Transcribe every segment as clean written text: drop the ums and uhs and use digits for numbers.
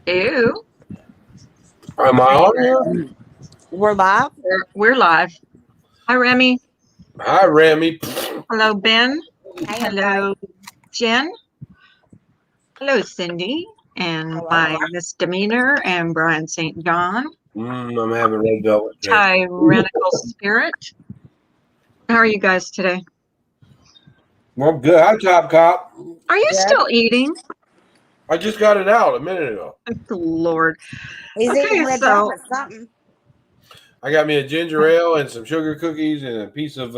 Ew. Am I on here? We're live. We're live. Hi, Remy. Hi, Remy. Hello, Ben. Hey, Hello, Jen. Hello, Cindy. And my misdemeanor and Brian St. John. I'm having red velvet cake. Tyrannical Spirit. How are you guys today? Well, I'm good. Hi, Top Cop. Are you still eating? I just got it out a minute ago. Good Lord. He's Okay, eating red so- velvet something. I got me a ginger ale and some sugar cookies and a piece of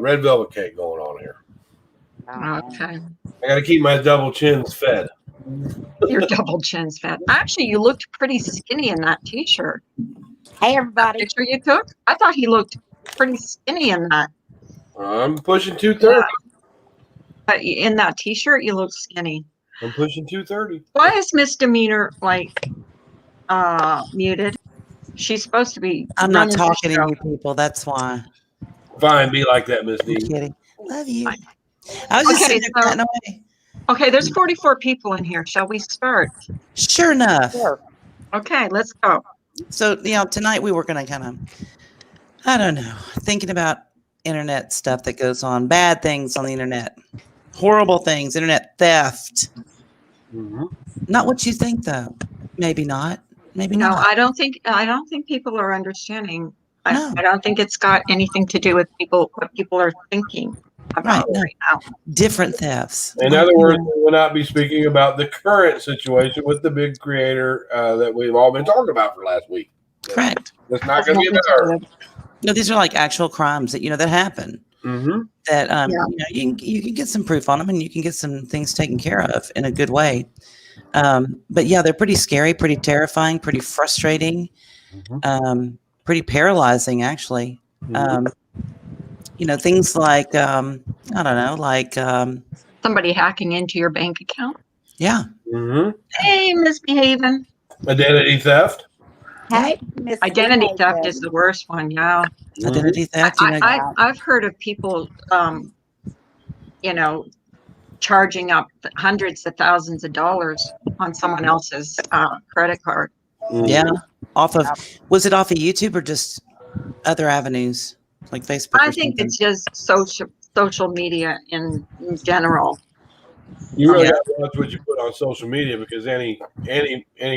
red velvet cake going on here. Okay. I got to keep my double chins fed. Your double chin's fat. Actually, you looked pretty skinny in that t-shirt. Hey, That everybody. picture you took? I thought he looked pretty skinny in that. I'm pushing 230. But in that t-shirt, you look skinny. I'm pushing 230. Why is misdemeanor muted? She's supposed to be. I'm not running the talking to show. you people. That's why. Fine, be like that, Miss I'm D. kidding. Love you. I was just Okay, sitting there so- chatting away. Okay, there's 44 people in here. Shall we start? Sure enough. Sure. Okay, let's go. So, tonight we were going to kind of, I don't know, thinking about internet stuff that goes on, bad things on the internet, horrible things, internet theft. Mm-hmm. Not what you think, though. Maybe not. Maybe No, not. I don't think people are understanding. No. I don't think it's got anything to do with what people are thinking about no. right now. Different thefts. In other words, we will not be speaking about the current situation with the big creator that we've all been talking about for last week. Correct. It's not going to be there. No, these are like actual crimes that, that happen. Mm-hmm. That Yeah. you can get some proof on them and you can get some things taken care of in a good way. But yeah, they're pretty scary, pretty terrifying, pretty frustrating, pretty paralyzing, actually. Things like I don't know, like Somebody hacking into your bank account. yeah, Mm-hmm. Hey, misbehaving. Identity theft. Hey, Miss Identity David. theft is the worst one. Yeah. identity theft. I've heard of people, charging up hundreds of thousands of dollars on someone else's credit card. Yeah, was it off of YouTube or just other avenues like Facebook? I think it's just social media in general. You really got to watch what you put on social media because any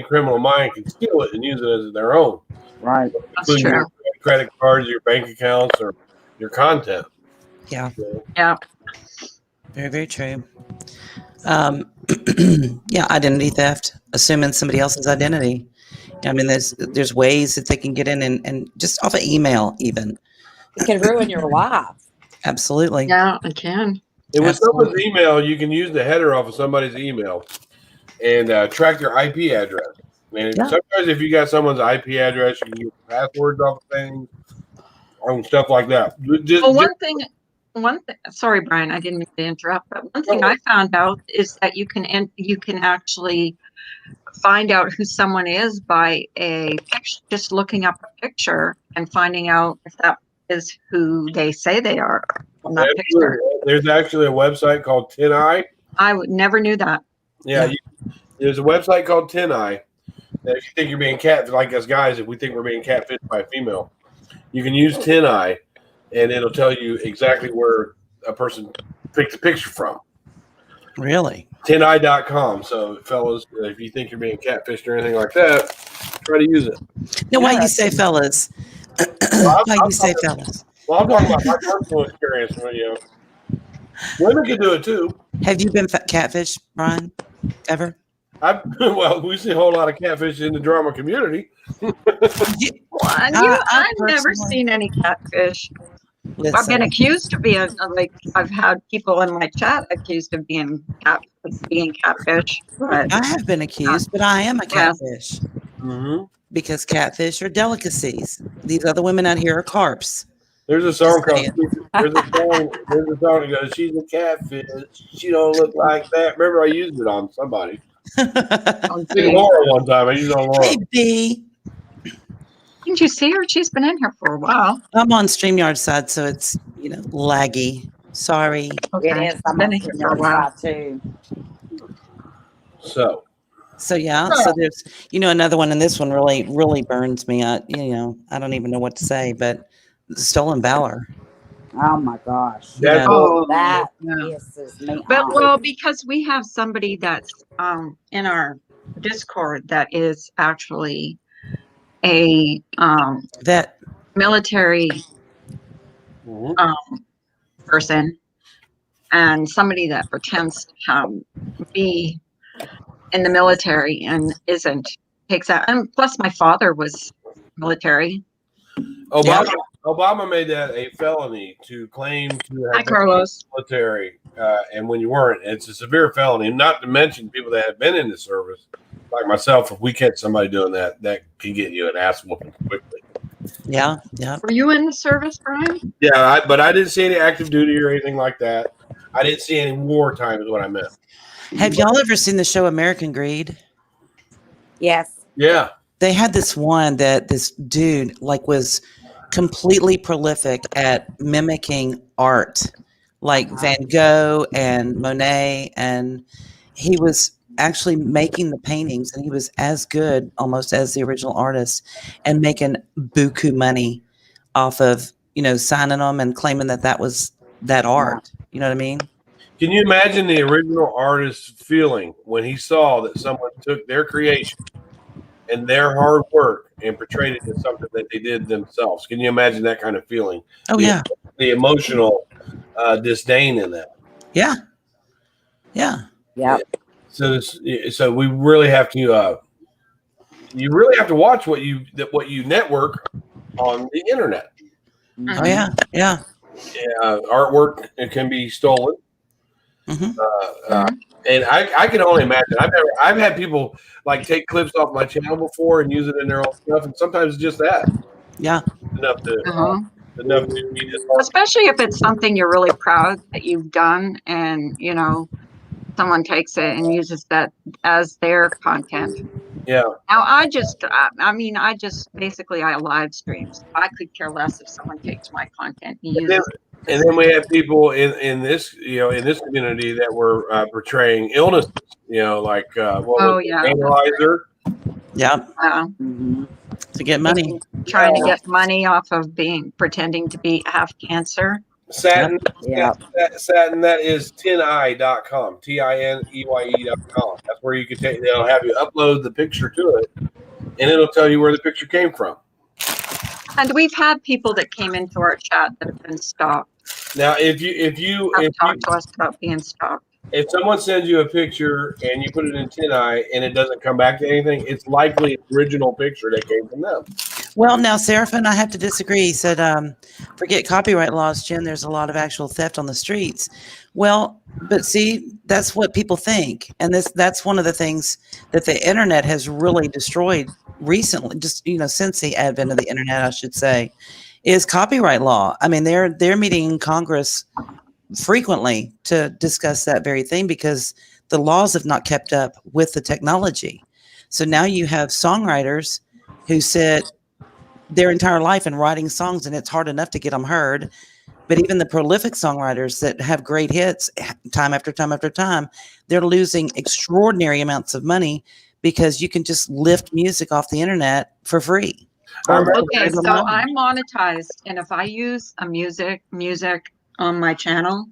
criminal mind can steal it and use it as their own. Right. That's Including true. your credit cards, your bank accounts, or your content. Yeah, Yeah. very, very true. Yeah, identity theft, assuming somebody else's identity. I mean, there's ways that they can get in and just off of email even. It can ruin your life. Absolutely. Yeah, I can. And with Absolutely. someone's email, you can use the header off of somebody's email and track their IP address. And sometimes if you got someone's IP address, you can use passwords off of things and stuff like that. Sorry, Brian, I didn't mean to interrupt, but one thing I found out is that you can actually find out who someone is by a picture, just looking up a picture and finding out if that is who they say they are on that picture. There's actually a website called Tin Eye. Never knew that. Yeah. There's a website called Tin Eye. That if you think you're being catfished, like us guys, if we think we're being catfished by a female, you can use Tin Eye, and it'll tell you exactly where a person picked the picture from. Really? TinEye.com. So, fellas, if you think you're being catfished or anything like that, try to use it. No, why you say fellas? Well, Why you say fellas? Well, I'm talking about my personal experience. Women can do it too. Have you been catfished, Brian? Ever? Well, we see a whole lot of catfish in the drama community. I've never seen any catfish. Listen, I've been accused of being I've had people in my chat accused of being catfish. But I have been accused, but I am a catfish Mm-hmm. because catfish are delicacies. These other women out here are carps. There's a song Just saying. There's a song that goes, "She's a catfish. She don't look like that." Remember, I used it on somebody. Laura one time. I used it on Laura. Hey, B. Didn't you see her? She's been in here for a while. I'm on StreamYard side, so it's laggy. Sorry. Okay. It is. I'm Been on in here for a your while. side too. So, So yeah, so there's another one, and this one really burns me. I don't even know what to say, but stolen valor. Oh my gosh. That's Oh, That yeah. pisses me But off. well, because we have somebody that's in our Discord that is actually a That military Mhm. person and somebody that pretends to be in the military and isn't takes that. And plus, my father was military. Obama made that a felony to claim to Hi, have been in Carlos. the military, and when you weren't, it's a severe felony. Not to mention people that have been in the service, like myself. If we catch somebody doing that, that can get you an ass whooping quickly. yeah. Were you in the service, Brian? Yeah, but I didn't see any active duty or anything like that. I didn't see any wartime, is what I meant. Have y'all ever seen the show American Greed? Yes. Yeah. They had this one that this dude was completely prolific at mimicking art, like Van Gogh and Monet, and he was actually making the paintings, and he was as good almost as the original artist, and making buku money off of signing them and claiming that was that art. You know what I mean? Can you imagine the original artist's feeling when he saw that someone took their creation and their hard work and portrayed it as something that they did themselves? Can you imagine that kind of feeling? Oh, yeah. The emotional disdain in that. Yeah. Yeah. Yeah. So we really have to. You really have to watch what you network on the internet. Oh yeah. Yeah. Artwork can be stolen. Mm-hmm. And I can only imagine. I've had people take clips off my channel before and use it in their own stuff, and sometimes it's just that. Yeah. Enough to be just Especially if it's something you're really proud that you've done, and someone takes it and uses that as their content. Yeah. Now I just basically I live stream. So I could care less if someone takes my content and uses it. And then we have people in this community that were portraying illnesses, analyzer. Yeah. To get money. Trying to get money off of pretending to have cancer. Satin, that is tineye.com, tineye.com. That's where you can they'll have you upload the picture to it, and it'll tell you where the picture came from. And we've had people that came into our chat that have been stalked. Now, if you talk to us about being stalked. If someone sends you a picture and you put it in TinEye and it doesn't come back to anything, it's likely an original picture that came from them. Well, now, Seraphin, I have to disagree. He said, forget copyright laws, Jen. There's a lot of actual theft on the streets. Well, but see, that's what people think. And that's one of the things that the internet has really destroyed recently, just, since the advent of the internet, I should say, is copyright law. I mean, they're meeting in Congress frequently to discuss that very thing because the laws have not kept up with the technology. So now you have songwriters who sit their entire life in writing songs, and it's hard enough to get them heard. But even the prolific songwriters that have great hits time after time after time, they're losing extraordinary amounts of money because you can just lift music off the internet for free. Okay, so I'm monetized, and if I use a music on my channel,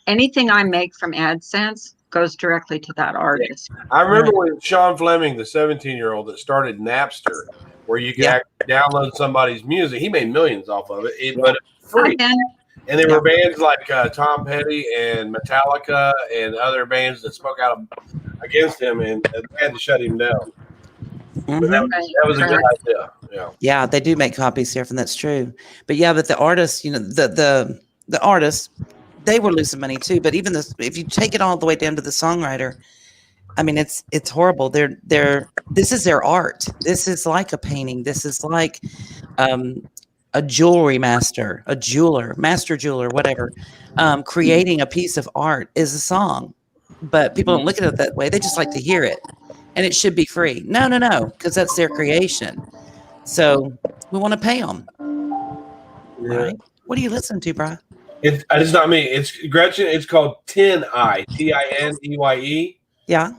anything I make from AdSense goes directly to that artist. I remember when Sean Fleming, the 17-year-old that started Napster, where you could actually download somebody's music, he made millions off of it, but it's free. And there were bands like Tom Petty and Metallica and other bands that spoke out against him, and they had to shut him down. But that was a good idea. Yeah, they do make copies here, and that's true. But but the artists, the artists, they were losing money too. But even if you take it all the way down to the songwriter, I mean, it's horrible. This is their art. This is like a painting. This is like a jewelry master, master jeweler, whatever. Creating a piece of art is a song, but people don't look at it that way. They just like to hear it. And it should be free. No, because that's their creation. So we want to pay them. Yeah. Right? What are you listening to, Brian? It's not me. It's Gretchen. It's called TinEye, TinEye. Yeah.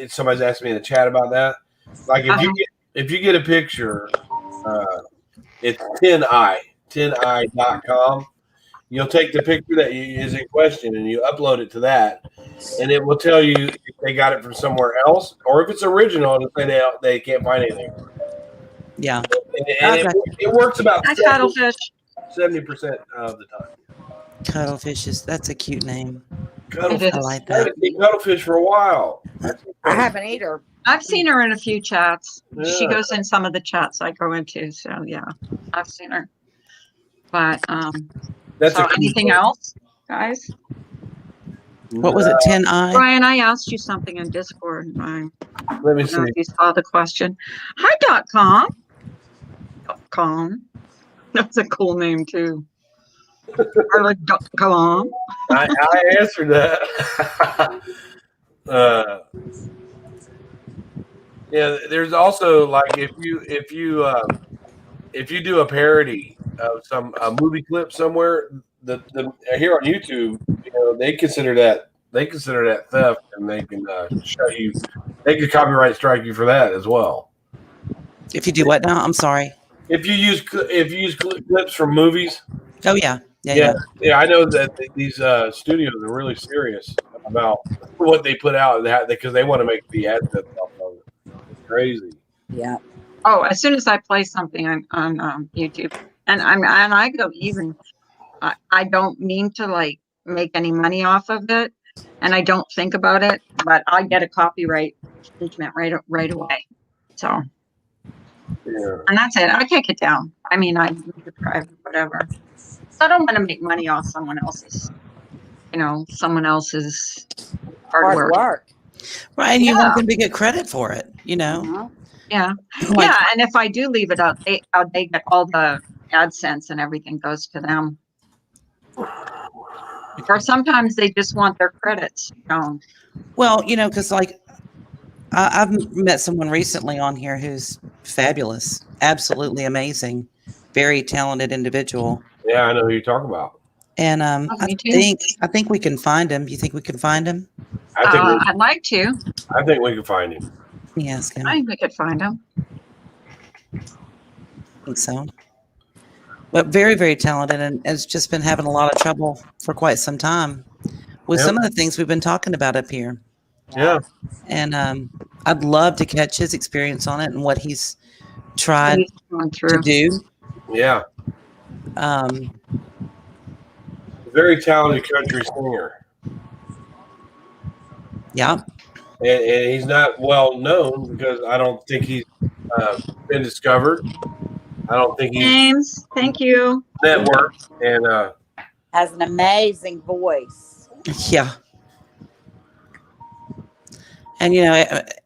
Somebody's asked me in the chat about that. Like if you get a picture, it's 10i.com. You'll take the picture that is in question and you upload it to that, and it will tell you if they got it from somewhere else or if it's original. It'll say they can't find anything. Yeah. And it works about Hi, Cuddlefish. 70% of the time. Cuddlefish that's a cute name. Cuddlefish. I like I haven't that. seen Cuddlefish for a while. I haven't either. I've seen her in a few chats. Yeah. She goes in some of the chats I go into. So yeah, I've seen her. But That's so a cool anything thing. else, guys? What was it? 10i? Brian, I asked you something in Discord. And I Let me don't know see. if you saw the question. Hi, .com. That's a cool name too. Or like .com. I answered that. Yeah, there's also like if you do a parody of a movie clip somewhere, the here on YouTube, they consider that theft, and they can shut you. They can copyright strike you for that as well. If you do what now? I'm sorry. If you use clips from movies. Oh yeah. Yeah. I know that these studios are really serious about what they put out because they want to make the ad sets off of it. It's crazy. Yeah. Oh, as soon as I play something on YouTube, and I go even. I don't mean to like make any money off of it, and I don't think about it, but I get a copyright infringement right away. So, Yeah. and that's it. I kick it down. I mean, I leave it private, whatever. So I don't want to make money off someone else's hard work. Right, and you want them to get credit for it, Uh-huh. Yeah, Like- yeah. And if I do leave it out, they get all the AdSense and everything goes to them. Or sometimes they just want their credits. Well, because like I've met someone recently on here who's fabulous, absolutely amazing, very talented individual. Yeah, I know who you're talking about. And me too. I think we can find him. You think we can find him? I'd like to. I think we can find him. Yes, I I think we could find them. think so. But very, very talented, and has just been having a lot of trouble for quite some time with some of the things we've been talking about up here. Yeah. And I'd love to catch his experience on it and what he's tried He's going to through. do. Yeah. Very talented country singer. Yeah. And he's not well known because I don't think he's been discovered. I don't think he's James, thank you. networked. And Has an amazing voice. Yeah. And,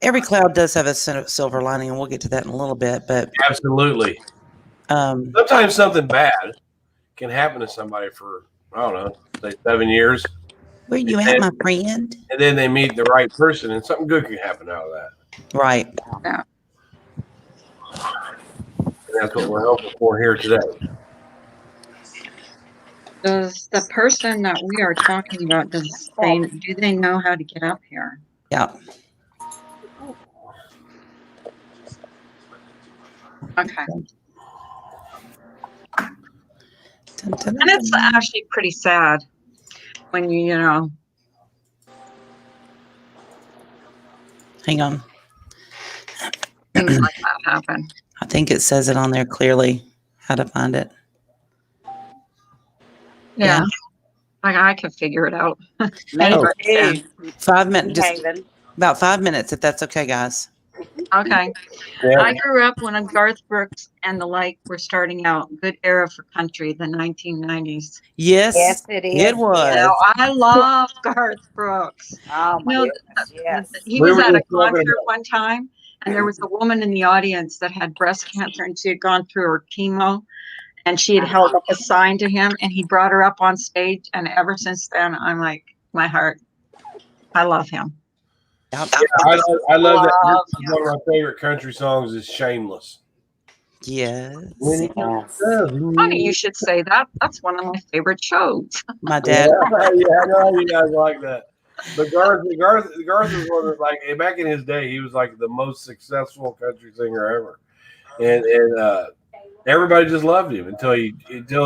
every cloud does have a silver lining, and we'll get to that in a little bit. But absolutely. Sometimes something bad can happen to somebody for, I don't know, say 7 years. Where you at, my friend? And then they meet the right person, and something good can happen out of that. Right. Yeah. And that's what we're hoping for here today. Does the person that we are talking about, do they know how to get up here? Yeah. Okay. Dun, dun, dun, And it's dun. actually pretty sad when Hang on. things like that happen. I think it says it on there clearly how to find it. Yeah. Like I could figure it out. Me Oh. too. 5 minutes, just Haven. about 5 minutes, if that's okay, guys. Okay. Yeah. I grew up when Garth Brooks and the like were starting out. Good era for country, the 1990s. Yes, Yes, it is. it was. Now, I love Garth Brooks. Oh my No, goodness. Yes. He Where was were at you a talking concert about? one time, and there was a woman in the audience that had breast cancer, and she had gone through her chemo, and she had held up a sign to him, and he brought her up on stage. And ever since then, I'm like, my heart, I love him. Yep. I love that. Love One of my favorite country songs is "Shameless." Yes. Yes. Funny you should say that. That's one of my favorite shows. My dad, Yeah, I know you guys like that. But Garth was one of, like, back in his day, he was like the most successful country singer ever, and everybody just loved him until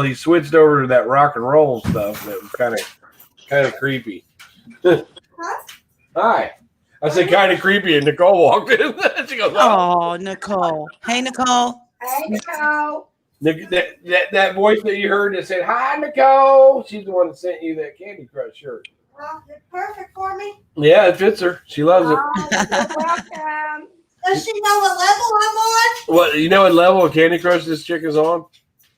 he switched over to that rock and roll stuff. That was kind of creepy. Hi, I said kind of creepy, and Nicole walked in. She goes, Oh, Nicole. Hey, Nicole. Hey, Nicole. That voice that you heard that said, "Hi, Nicole." She's the one that sent you that Candy Crush shirt. Well, it's perfect for me. Yeah, it fits her. She loves it. Oh, you're welcome. Does she know what level I'm on? What, you know what level of Candy Crush this chick is on?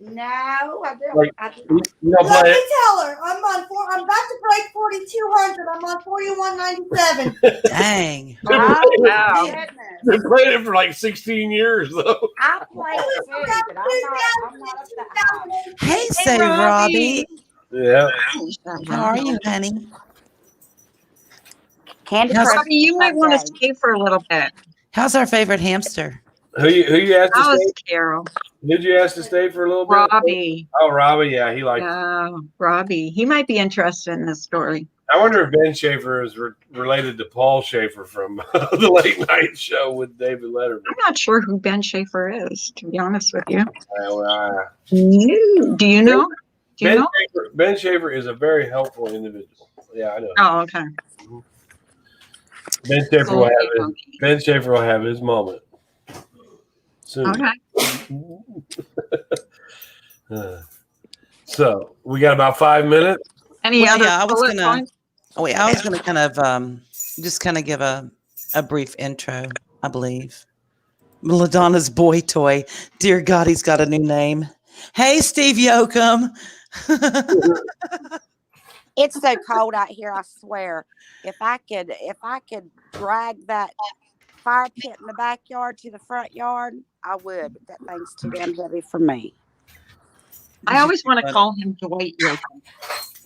No, I don't. Like, I don't. You don't Let play me it? tell her. I'm about to break 4,200. I'm on 4197. Dang. Oh, Wow. goodness. Been playing it for like 16 years though. I play too, but I'm not up that high. Hey, say Robbie. Robbie. Yeah. How are you, honey? Candy How's- Crush. Robbie, you might want to Sunday. stay for a little bit. How's our favorite hamster? Who you asked to How's stay? Carol? Did you ask to stay for a little bit? Robbie. Oh, Robbie. Yeah, he liked. Robbie. He might be interested in this story. I wonder if Ben Schaefer is related to Paul Schaefer from the late night show with David Letterman. I'm not sure who Ben Schaefer is, to be honest with you. Uh, Do you know? Do you know? Ben Schaefer is a very helpful individual. Yeah, I know. Oh, okay. Ben Schaefer will have his moment soon. Okay. So we got about 5 minutes. Any Well, other yeah, I was bullet gonna- points? Oh, wait, I was going to kind of just kind of give a brief intro, I believe. LaDonna's boy toy. Dear God, he's got a new name. Hey, Steve Yoakum. It's so cold out here, I swear. If I could drag that fire pit in the backyard to the front yard, I would. But that thing's too damn heavy for me. I always want to call him Dwight Yoakam.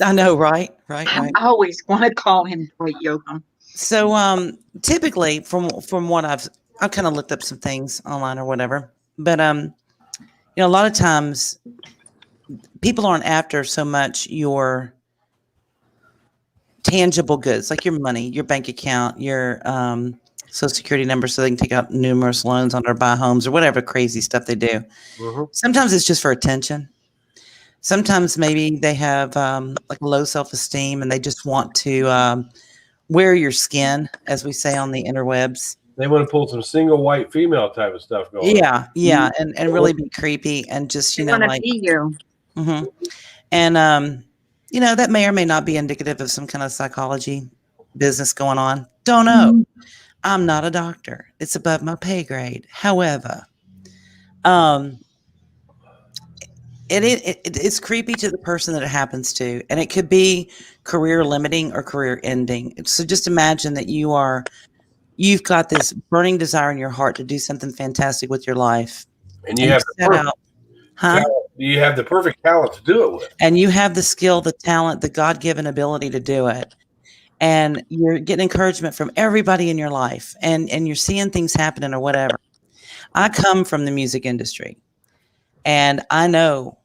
I know, right? I always want to call him Dwight Yoakam. So typically from what I've kind of looked up some things online or whatever, but a lot of times people aren't after so much your tangible goods like your money, your bank account, your social security number so they can take out numerous loans on or buy homes or whatever crazy stuff they do. Mm-hmm. Sometimes it's just for attention. Sometimes maybe they have like low self-esteem and they just want to wear your skin, as we say on the interwebs. They want to pull some single white female type of stuff going. Yeah, and really be creepy and just I want to like. be you. Mhm. And that may or may not be indicative of some kind of psychology business going on. Don't know. I'm not a doctor. It's above my pay grade. However, it's creepy to the person that it happens to, and it could be career limiting or career ending. So just imagine that you've got this burning desire in your heart to do something fantastic with your life, And you have the perfect talent to do it with. and you have the skill, the talent, the God-given ability to do it. And you're getting encouragement from everybody in your life, and you're seeing things happening or whatever. I come from the music industry, and I know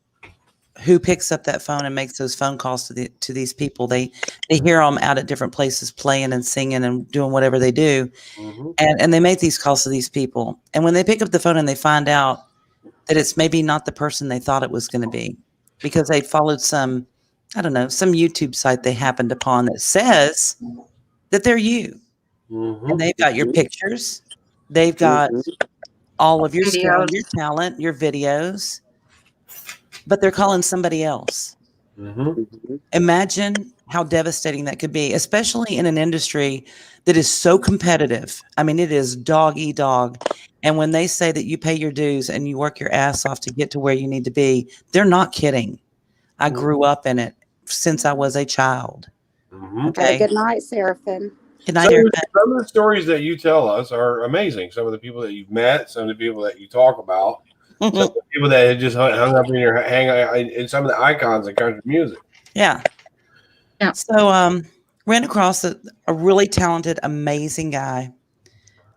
who picks up that phone and makes those phone calls to these people. They hear them out at different places playing and singing and doing whatever they do. Mm-hmm. And they make these calls to these people. And when they pick up the phone and they find out that it's maybe not the person they thought it was going to be because they followed some YouTube site they happened upon that says that they're you. Mm-hmm. And they've got your pictures. They've got all of your skill, your talent, your videos, but they're calling somebody else. Mm-hmm. Imagine how devastating that could be, especially in an industry that is so competitive. I mean, it is dog eat dog. And when they say that you pay your dues and you work your ass off to get to where you need to be, they're not kidding. I grew up in it since I was a child. Mm-hmm. Okay. Good night, Seraphim. Good night, Some of the stories that you tell us are amazing. Some of the people that you've met, some of the people that you talk about, some of the people that had just hung up in your and some of the icons of country music. Yeah. So ran across a really talented, amazing guy.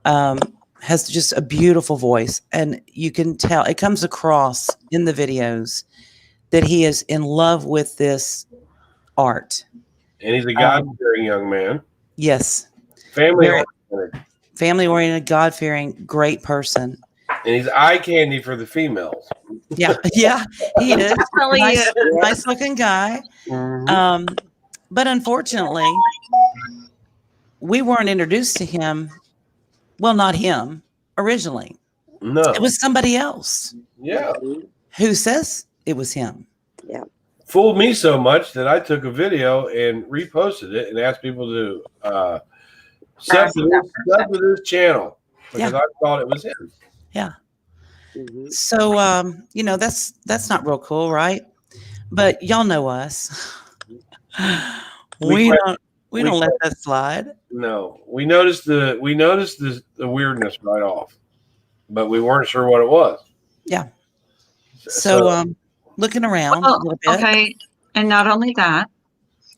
Has just a beautiful voice, and you can tell it comes across in the videos that he is in love with this art. And he's a God-fearing young man. Yes. Family Very- oriented. Family oriented, God fearing, great person. And he's eye candy for the females. Yeah. Yeah. He is. Definitely Nice, is. nice looking guy. But unfortunately, we weren't introduced to him. Well, not him originally. No. It was somebody else Yeah. who says it was him. Fooled me so much that I took a video and reposted it and asked people to sub to this channel because I thought it was him. Yeah. So, that's not real cool, right? But y'all know us. We don't let that slide. No, we noticed the weirdness right off, but we weren't sure what it was. Yeah. So looking around a little bit. Okay, and not only that,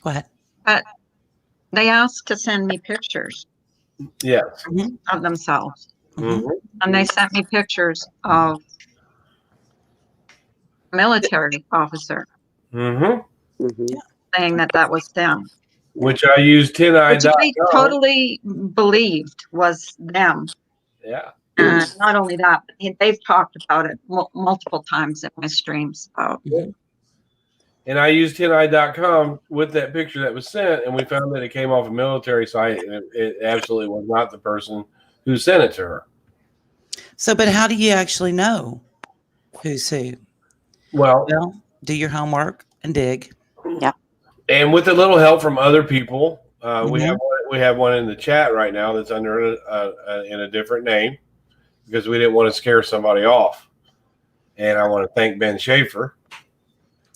Go ahead. but they asked to send me pictures Yes. of themselves, Mhm. and they sent me pictures of a military officer saying that was them, Which I used which I 10i.com. totally believed was them. Yeah. And not only that, but they've talked about it multiple times in my streams about. And I used 10i.com with that picture that was sent, and we found that it came off a military site, and it absolutely was not the person who sent it to her. So, but how do you actually know who's who? Well, do your homework and dig. Yeah. And with a little help from other people, we have one in the chat right now that's under in a different name because we didn't want to scare somebody off. And I want to thank Ben Schaefer.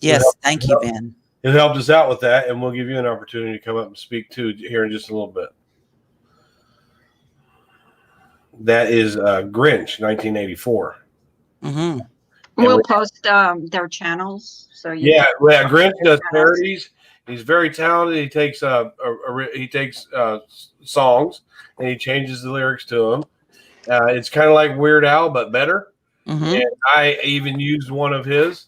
Yes, thank you, Ben. It helped us out with that, and we'll give you an opportunity to come up and speak to here in just a little bit. That is Grinch, 1984. We'll post their channels. So Grinch does parodies. He's very talented. He takes songs and he changes the lyrics to them. It's kind of like Weird Al, but better. And I even used one of his.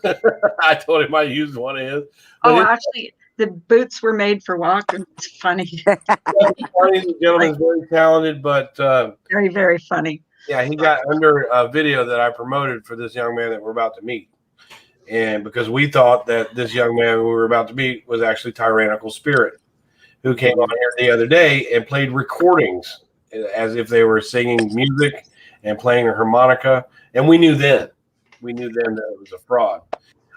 I told him I used one of his. Actually, the boots were made for walking. It's funny. The gentleman's very talented, but very, very funny. Yeah, he got under a video that I promoted for this young man that we're about to meet. And because we thought that this young man we were about to meet was actually Tyrannical Spirit, who came on here the other day and played recordings as if they were singing music and playing a harmonica. And we knew then that it was a fraud.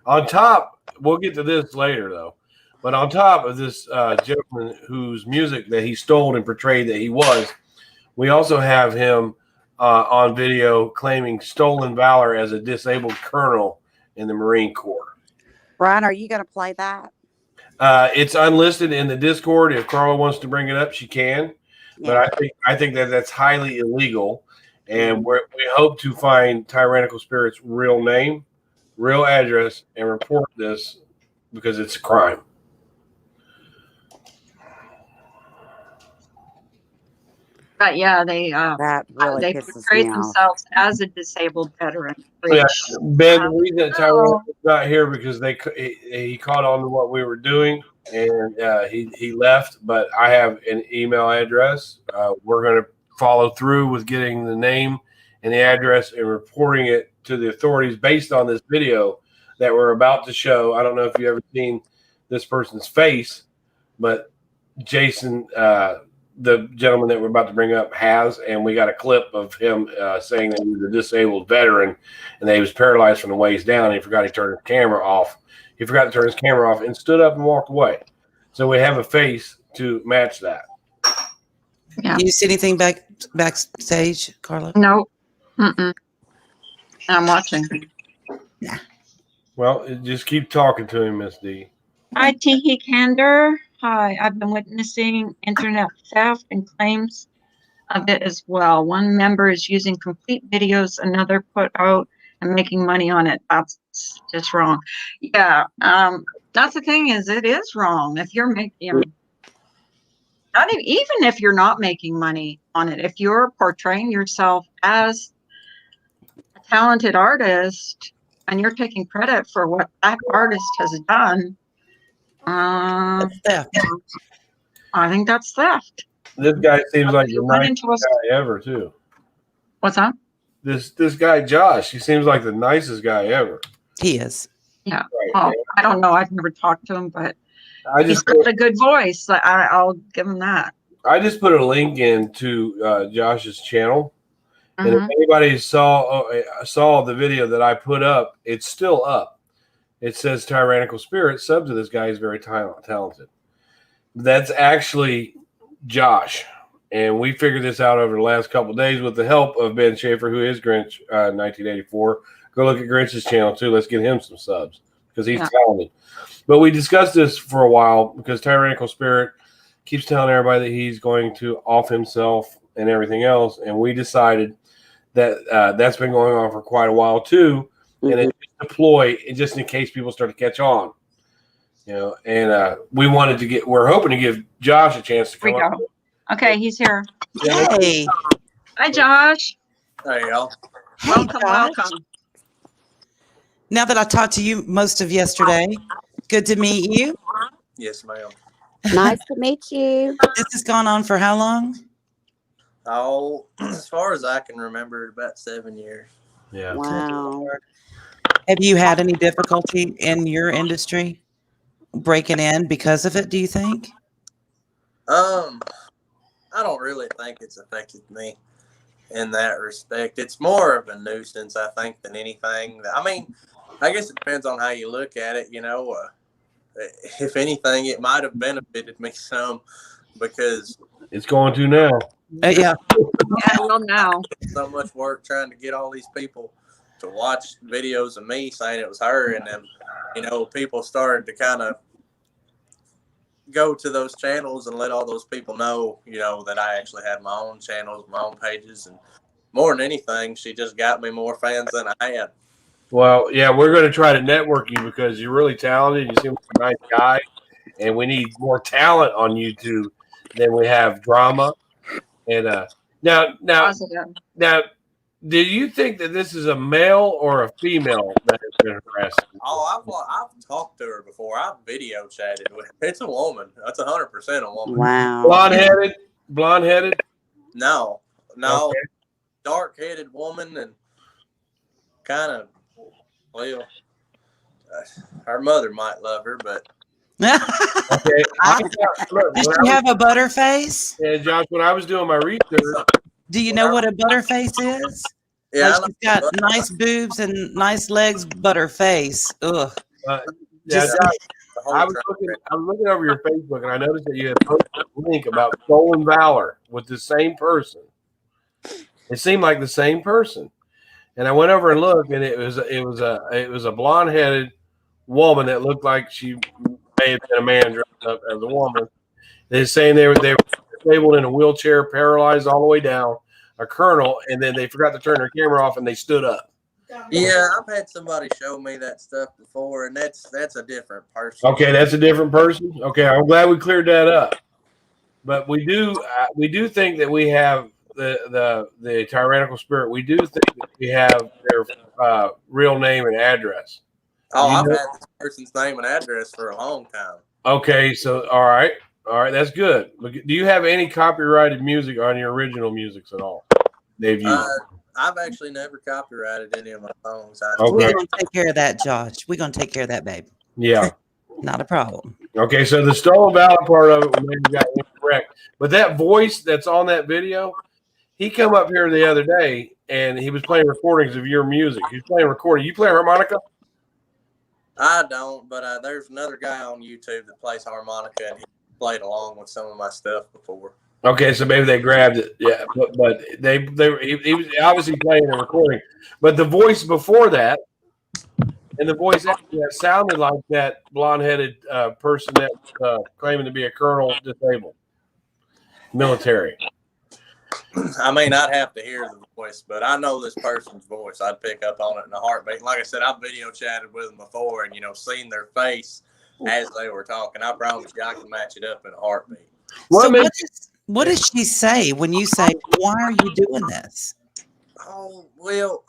On top, we'll get to this later though, but on top of this gentleman whose music that he stole and portrayed that he was, we also have him on video claiming stolen valor as a disabled colonel in the Marine Corps. Brian, are you going to play that? It's unlisted in the Discord. If Carla wants to bring it up, she can. Yeah. But I think that that's highly illegal. And we hope to find Tyrannical Spirit's real name, real address, and report this because it's a crime. But yeah, they portrayed themselves as a disabled veteran. Which, Ben, the reason that Tyrone was not here because he caught on to what we were doing and he left. But I have an email address. We're going to follow through with getting the name and the address and reporting it to the authorities based on this video that we're about to show. I don't know if you've ever seen this person's face, but Jason. The gentleman that we're about to bring up has, and we got a clip of him saying that he was a disabled veteran and that he was paralyzed from the waist down. And he forgot to turn his camera off. He forgot to turn his camera off and stood up and walked away. So we have a face to match that. Yeah. Do you see anything backstage, Carla? No. I'm watching. Yeah. Well, just keep talking to him, Miss D. Hi, Tiki Candor. Hi, I've been witnessing internet theft and claims of it as well. One member is using complete videos another put out and making money on it. That's just wrong. Yeah, that's the thing is it is wrong. If you're making, not even if you're not making money on it, if you're portraying yourself as a talented artist and you're taking credit for what that artist has done, I think that's theft. This guy seems like the You run nicest into a, guy ever, too. what's that? This guy Josh, he seems like the nicest guy ever. He is. Yeah. Right. Oh, I don't know. I've never talked to him, but I he's just got a good voice. I'll give him that. put a link into Josh's channel, and if Mhm. anybody saw the video that I put up, it's still up. It says Tyrannical Spirit sub to this guy. He's very talented. That's actually Josh, and we figured this out over the last couple of days with the help of Ben Schaefer, who is Grinch 1984. Go look at Grinch's channel too. Let's get him some subs because he's talented. But we discussed this for a while because Tyrannical Spirit keeps telling everybody that he's going to off himself and everything else, and we decided that that's been going on for quite a while too, and it's a ploy just in case people start to catch on, you know. And we're hoping to give Josh a chance to Here come we up. go. Okay, he's here. Hey. Hi, Josh. There you go. Hey, Welcome, Josh. welcome. Now that I talked to you most of yesterday, good to meet you. Yes, ma'am. Nice to meet you. This has gone on for how long? Oh, as far as I can remember, about 7 years. Yeah. Wow. Have you had any difficulty in your industry breaking in because of it, do you think? I don't really think it's affected me in that respect. It's more of a nuisance, I think, than anything. I mean, I guess it depends on how you look at it. You know, if anything, it might have benefited me some because It's going to now. Yeah. Yeah, well, now. so much work trying to get all these people to watch videos of me saying it was her, and then, you know, people started to kind of go to those channels and let all those people know, you know, that I actually had my own channels, my own pages, and more than anything, she just got me more fans than I had. Well, yeah, we're going to try to network you because you're really talented. You seem like a nice guy, and we need more talent on YouTube than we have drama. And now, Positive. do you think that this is a male or a female that has been harassing? Oh, I've talked to her before. I've video chatted with her. It's a woman. That's 100% a woman. Wow. Blonde-headed. No, Okay. dark-headed woman, and kind of, well, her mother might love her, but Okay. Does she have a butter face? Yeah, Josh, when I was doing my research, Do you know what a butter face is? yeah, Like she's got nice boobs and nice legs, butter face. Ugh. yeah, Just- Josh, the whole I was looking over your Facebook, and I noticed that you had posted a link about stolen valor with the same person. It seemed like the same person, and I went over and looked, and it was a blonde-headed woman that looked like she may have been a man dressed up as a woman. They're saying they were disabled in a wheelchair, paralyzed all the way down, a colonel, and then they forgot to turn their camera off, and they stood up. Yeah, I've had somebody show me that stuff before, and that's a different person. Okay, that's a different person. Okay, I'm glad we cleared that up. But we do think that we have the Tyrannical Spirit. We do think that we have their real name and address. Oh, You I've know- had this person's name and address for a long time. Okay, so all right, that's good. But do you have any copyrighted music on your original musics at all? They've used. I've actually never copyrighted any of my songs. Okay. We're going to take care of that, Josh. We're going to take care of that, babe. Yeah. Not a problem. Okay, so the stolen valor part of it maybe got incorrect, but that voice that's on that video, he come up here the other day and he was playing recordings of your music. He's playing recording. You play harmonica? I don't, but there's another guy on YouTube that plays harmonica, and he played along with some of my stuff before. Okay, so maybe they grabbed it. Yeah, but he was obviously playing and recording. But the voice before that, and the voice after that sounded like that blonde-headed person that claiming to be a colonel, disabled, military. I mean, I'd have to hear the voice, but I know this person's voice. I'd pick up on it in a heartbeat. Like I said, I've video chatted with them before, and seen their face as they were talking. I promise you, I can match it up in a heartbeat. So what does she say when you say, why are you doing this? Oh, well,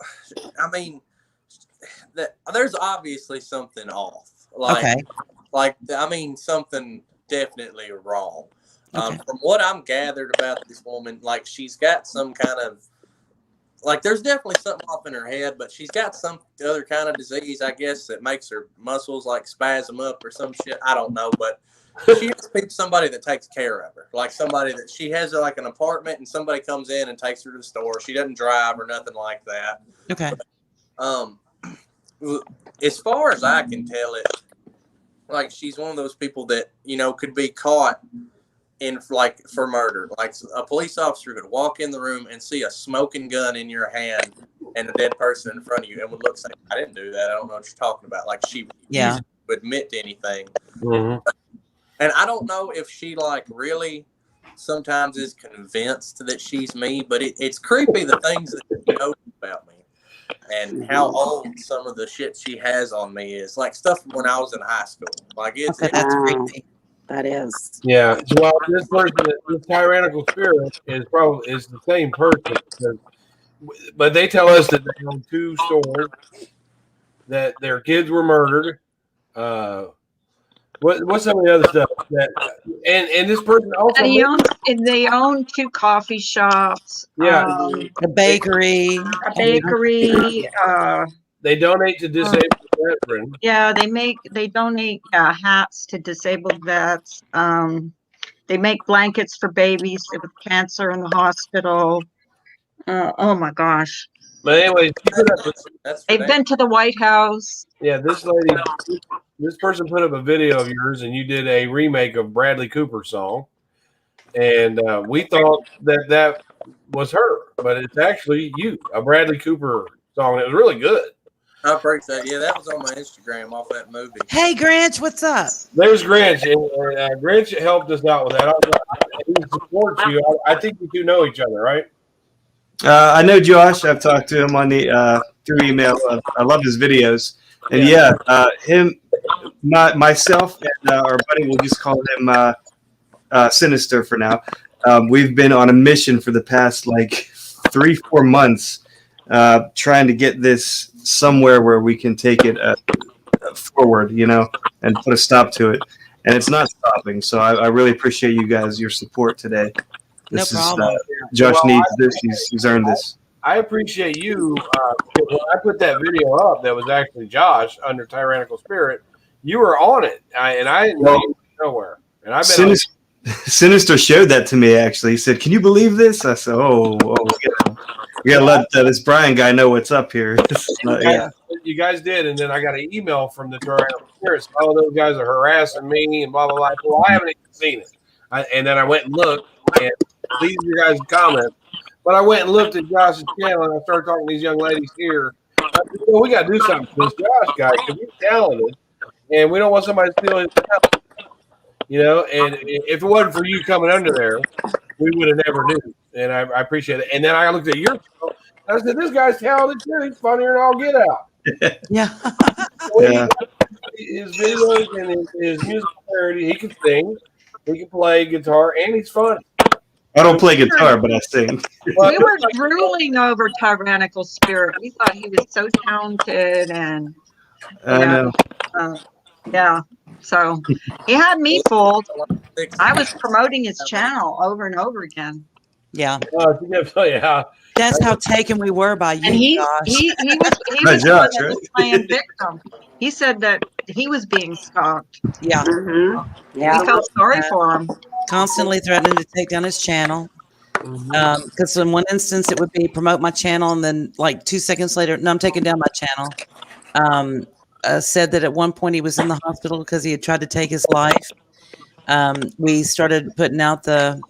I mean, there's obviously something off. Okay. I mean, something definitely wrong. From what I'm gathered about this woman, like she's got some kind of, like there's definitely something off in her head, but she's got some other kind of disease, I guess, that makes her muscles like spasm up or some shit. I don't know, but she has to be somebody that takes care of her, like somebody that she has like an apartment and somebody comes in and takes her to the store. She doesn't drive or nothing like that. Okay. As far as I can tell it, like she's one of those people that, you know, could be caught in like for murder. Like a police officer could walk in the room and see a smoking gun in your hand and a dead person in front of you and would look and say, I didn't do that. I don't know what you're talking about. Like she would admit to anything. Mm-hmm. And I don't know if she like really sometimes is convinced that she's me, but it's creepy the things that she knows about me and how old some of the shit she has on me is. Like stuff from when I was in high school. Like that's creepy. That is. Yeah. Well, this person, this tyrannical spirit is the same person, but they tell us that they own 2 stores, that their kids were murdered. What's some of the other stuff and this person also they own 2 coffee shops. Yeah, a bakery. They donate to disabled veterans. Yeah, they donate hats to disabled vets. They make blankets for babies with cancer in the hospital. Oh my gosh. But anyway, they've been to the White House. Yeah, this person put up a video of yours, and you did a remake of Bradley Cooper's song, and we thought that was her, but it's actually you, a Bradley Cooper song. It was really good. I appreciate that. Yeah, that was on my Instagram off that movie. Hey, Grinch, what's up? There's Grinch, and Grinch helped us out with that. He supports you. I think you 2 know each other, right? I know Josh. I've talked to him on the through email. I love his videos, and myself, and our buddy, we'll just call him Sinister for now. We've been on a mission for the past like 3-4 months, trying to get this somewhere where we can take it forward, you know, and put a stop to it. And it's not stopping. So I really appreciate you guys, your support today. This no problem. Josh needs this. He's earned this. I appreciate you. When I put that video up, that was actually Josh under Tyrannical Spirit. You were on it, and I didn't know you were nowhere. And I've been Sinister showed that to me. Actually, he said, "Can you believe this?" I said, "Oh, we gotta let this Brian guy know what's up here." You guys did, and then I got an email from the Tyrannical Spirits. Oh, those guys are harassing me and blah blah blah. Well, I haven't even seen it, and then I went and looked, and leave your guys' comments. But I went and looked at Josh's channel, and I started talking to these young ladies here. I said, well, we got to do something for this Josh guy because he's talented, and we don't want somebody to steal his talent. You know, and if it wasn't for you coming under there, we would have never knew. And I appreciate it. And then I looked at your channel, and I said, this guy's talented too. He's funnier than all get out. Yeah. His videos and his musical parody, he can sing, he can play guitar, and he's funny. I don't play guitar, but I sing. We were drooling over Tyrannical Spirit. We thought he was so talented, and I know. Yeah. So he had me fooled. I was promoting his channel over and over again. Yeah. Yeah. That's how taken we were by you, And he Josh. was Josh, the one that was playing victim. He said that he was being stalked. Yeah. Mm-hmm. Yeah. We felt sorry for him. Constantly threatening to take down his channel. Because in one instance it would be promote my channel, and then like 2 seconds later, no, I'm taking down my channel. Said that at one point he was in the hospital because he had tried to take his life. We started putting out the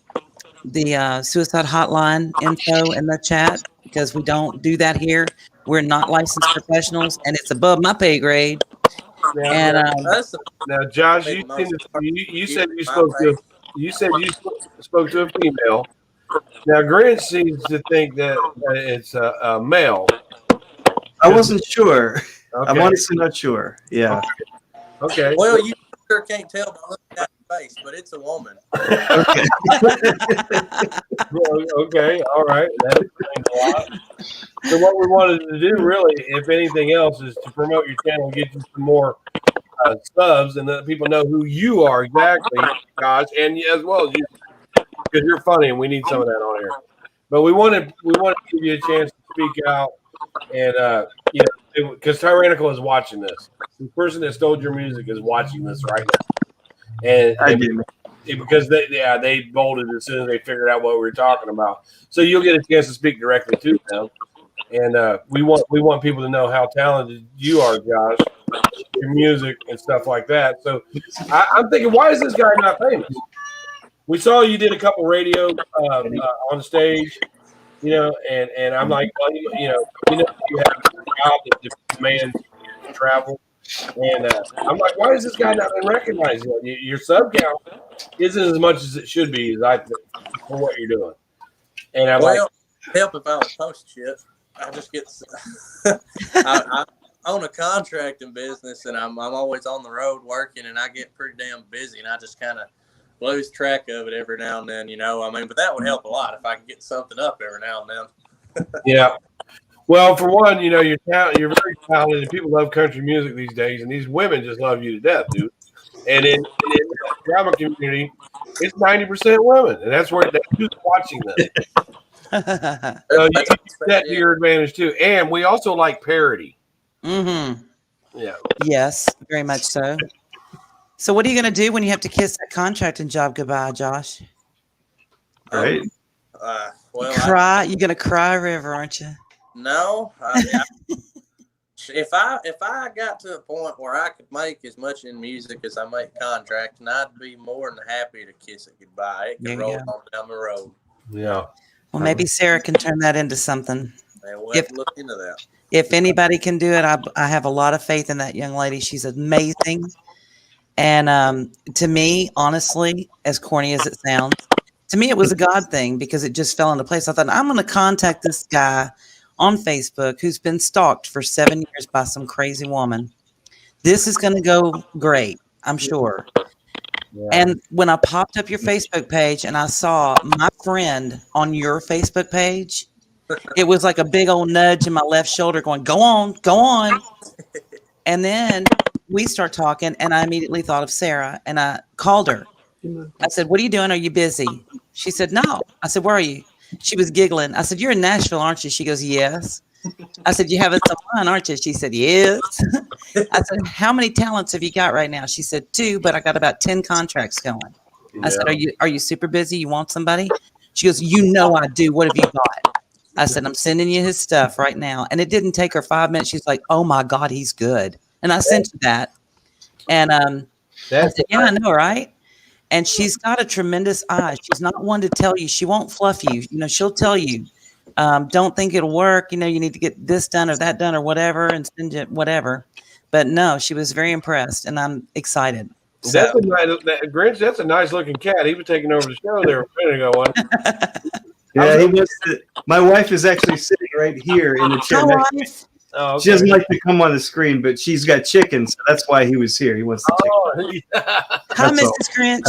suicide hotline info in the chat because we don't do that here. We're not licensed professionals, and it's above my pay grade. Now, Josh, you said you spoke to a female. Now, Grinch seems to think that it's a male. I wasn't sure. Okay. I'm honestly not sure. Yeah. Okay. Well, you sure can't tell by looking at her face, but it's a woman. Okay. Okay. All right. That explains a lot. So what we wanted to do, really, if anything else, is to promote your channel and get you some more subs, and let people know who you are exactly, Josh, and as well as you. because you're funny and we need some of that on here. But we want to give you a chance to speak out, and you know, because Tyrannical is watching this. The person that stole your music is watching this right now, and because they bolted as soon as they figured out what we were talking about. So you'll get a chance to speak directly to them, and we want people to know how talented you are, Josh, your music and stuff like that. So I'm thinking, why is this guy not famous? We saw you did a couple radio on stage, you know, and I'm like, well, you know you have a job that demands travel, and I'm like, why is this guy not been recognized? Your sub count isn't as much as it should be, as I think, for what you're doing. And I'm like, help if I don't post shit. I just get. I own a contracting business, and I'm always on the road working, and I get pretty damn busy, and I just kind of lose track of it every now and then, you know. I mean, but that would help a lot if I could get something up every now and then. Yeah. Well, for one, you know, you're very talented, and people love country music these days, and these women just love you to death, dude. And in the drama community, it's 90% women, and that's who's watching this. So you use that to your advantage too. And we also like parody. Mm-hmm. Yeah. Yes, very much so. So what are you going to do when you have to kiss that contracting job goodbye, Josh? Right. Well, Cry? You're going to cry a river, aren't you? No. If I got to a point where I could make as much in music as I make contracting, I'd be more than happy to kiss it goodbye. It can roll on down the road. Yeah. Well, maybe Sarah can turn that into something. And we'll have to look into that. If anybody can do it, I have a lot of faith in that young lady. She's amazing. And to me, honestly, as corny as it sounds, to me, it was a God thing because it just fell into place. I thought, I'm going to contact this guy on Facebook who's been stalked for 7 years by some crazy woman. This is going to go great, I'm sure. Yeah. And when I popped up your Facebook page and I saw my friend on your Facebook page, it was like a big old nudge in my left shoulder going, go on, go on. And then we start talking and I immediately thought of Sarah and I called her. I said, what are you doing? Are you busy? She said, no. I said, where are you? She was giggling. I said, you're in Nashville, aren't you? She goes, yes. I said, you're having some fun, aren't you? She said, yes. I said, how many talents have you got right now? She said, 2, but I got about 10 contracts going. I said, are you super busy? You want somebody? She goes, you know I do. What have you got? I said, I'm sending you his stuff right now. And it didn't take her 5 minutes. She's like, oh my God, he's good. And I sent you that. And I said, yeah, I know, right? And she's got a tremendous eye. She's not one to tell you. She won't fluff you. You know, she'll tell you, don't think it'll work. You know, you need to get this done or that done or whatever and send it whatever. But no, she was very impressed and I'm excited. So. Grinch, that's a nice looking cat. He was taking over the show there a minute ago. Yeah, he was. My wife is actually sitting right here in the chair next to me. Oh, okay. She doesn't like to come on the screen, but she's got chickens, so that's why he was here. He wants to chicken. Hi, Mrs. Grinch.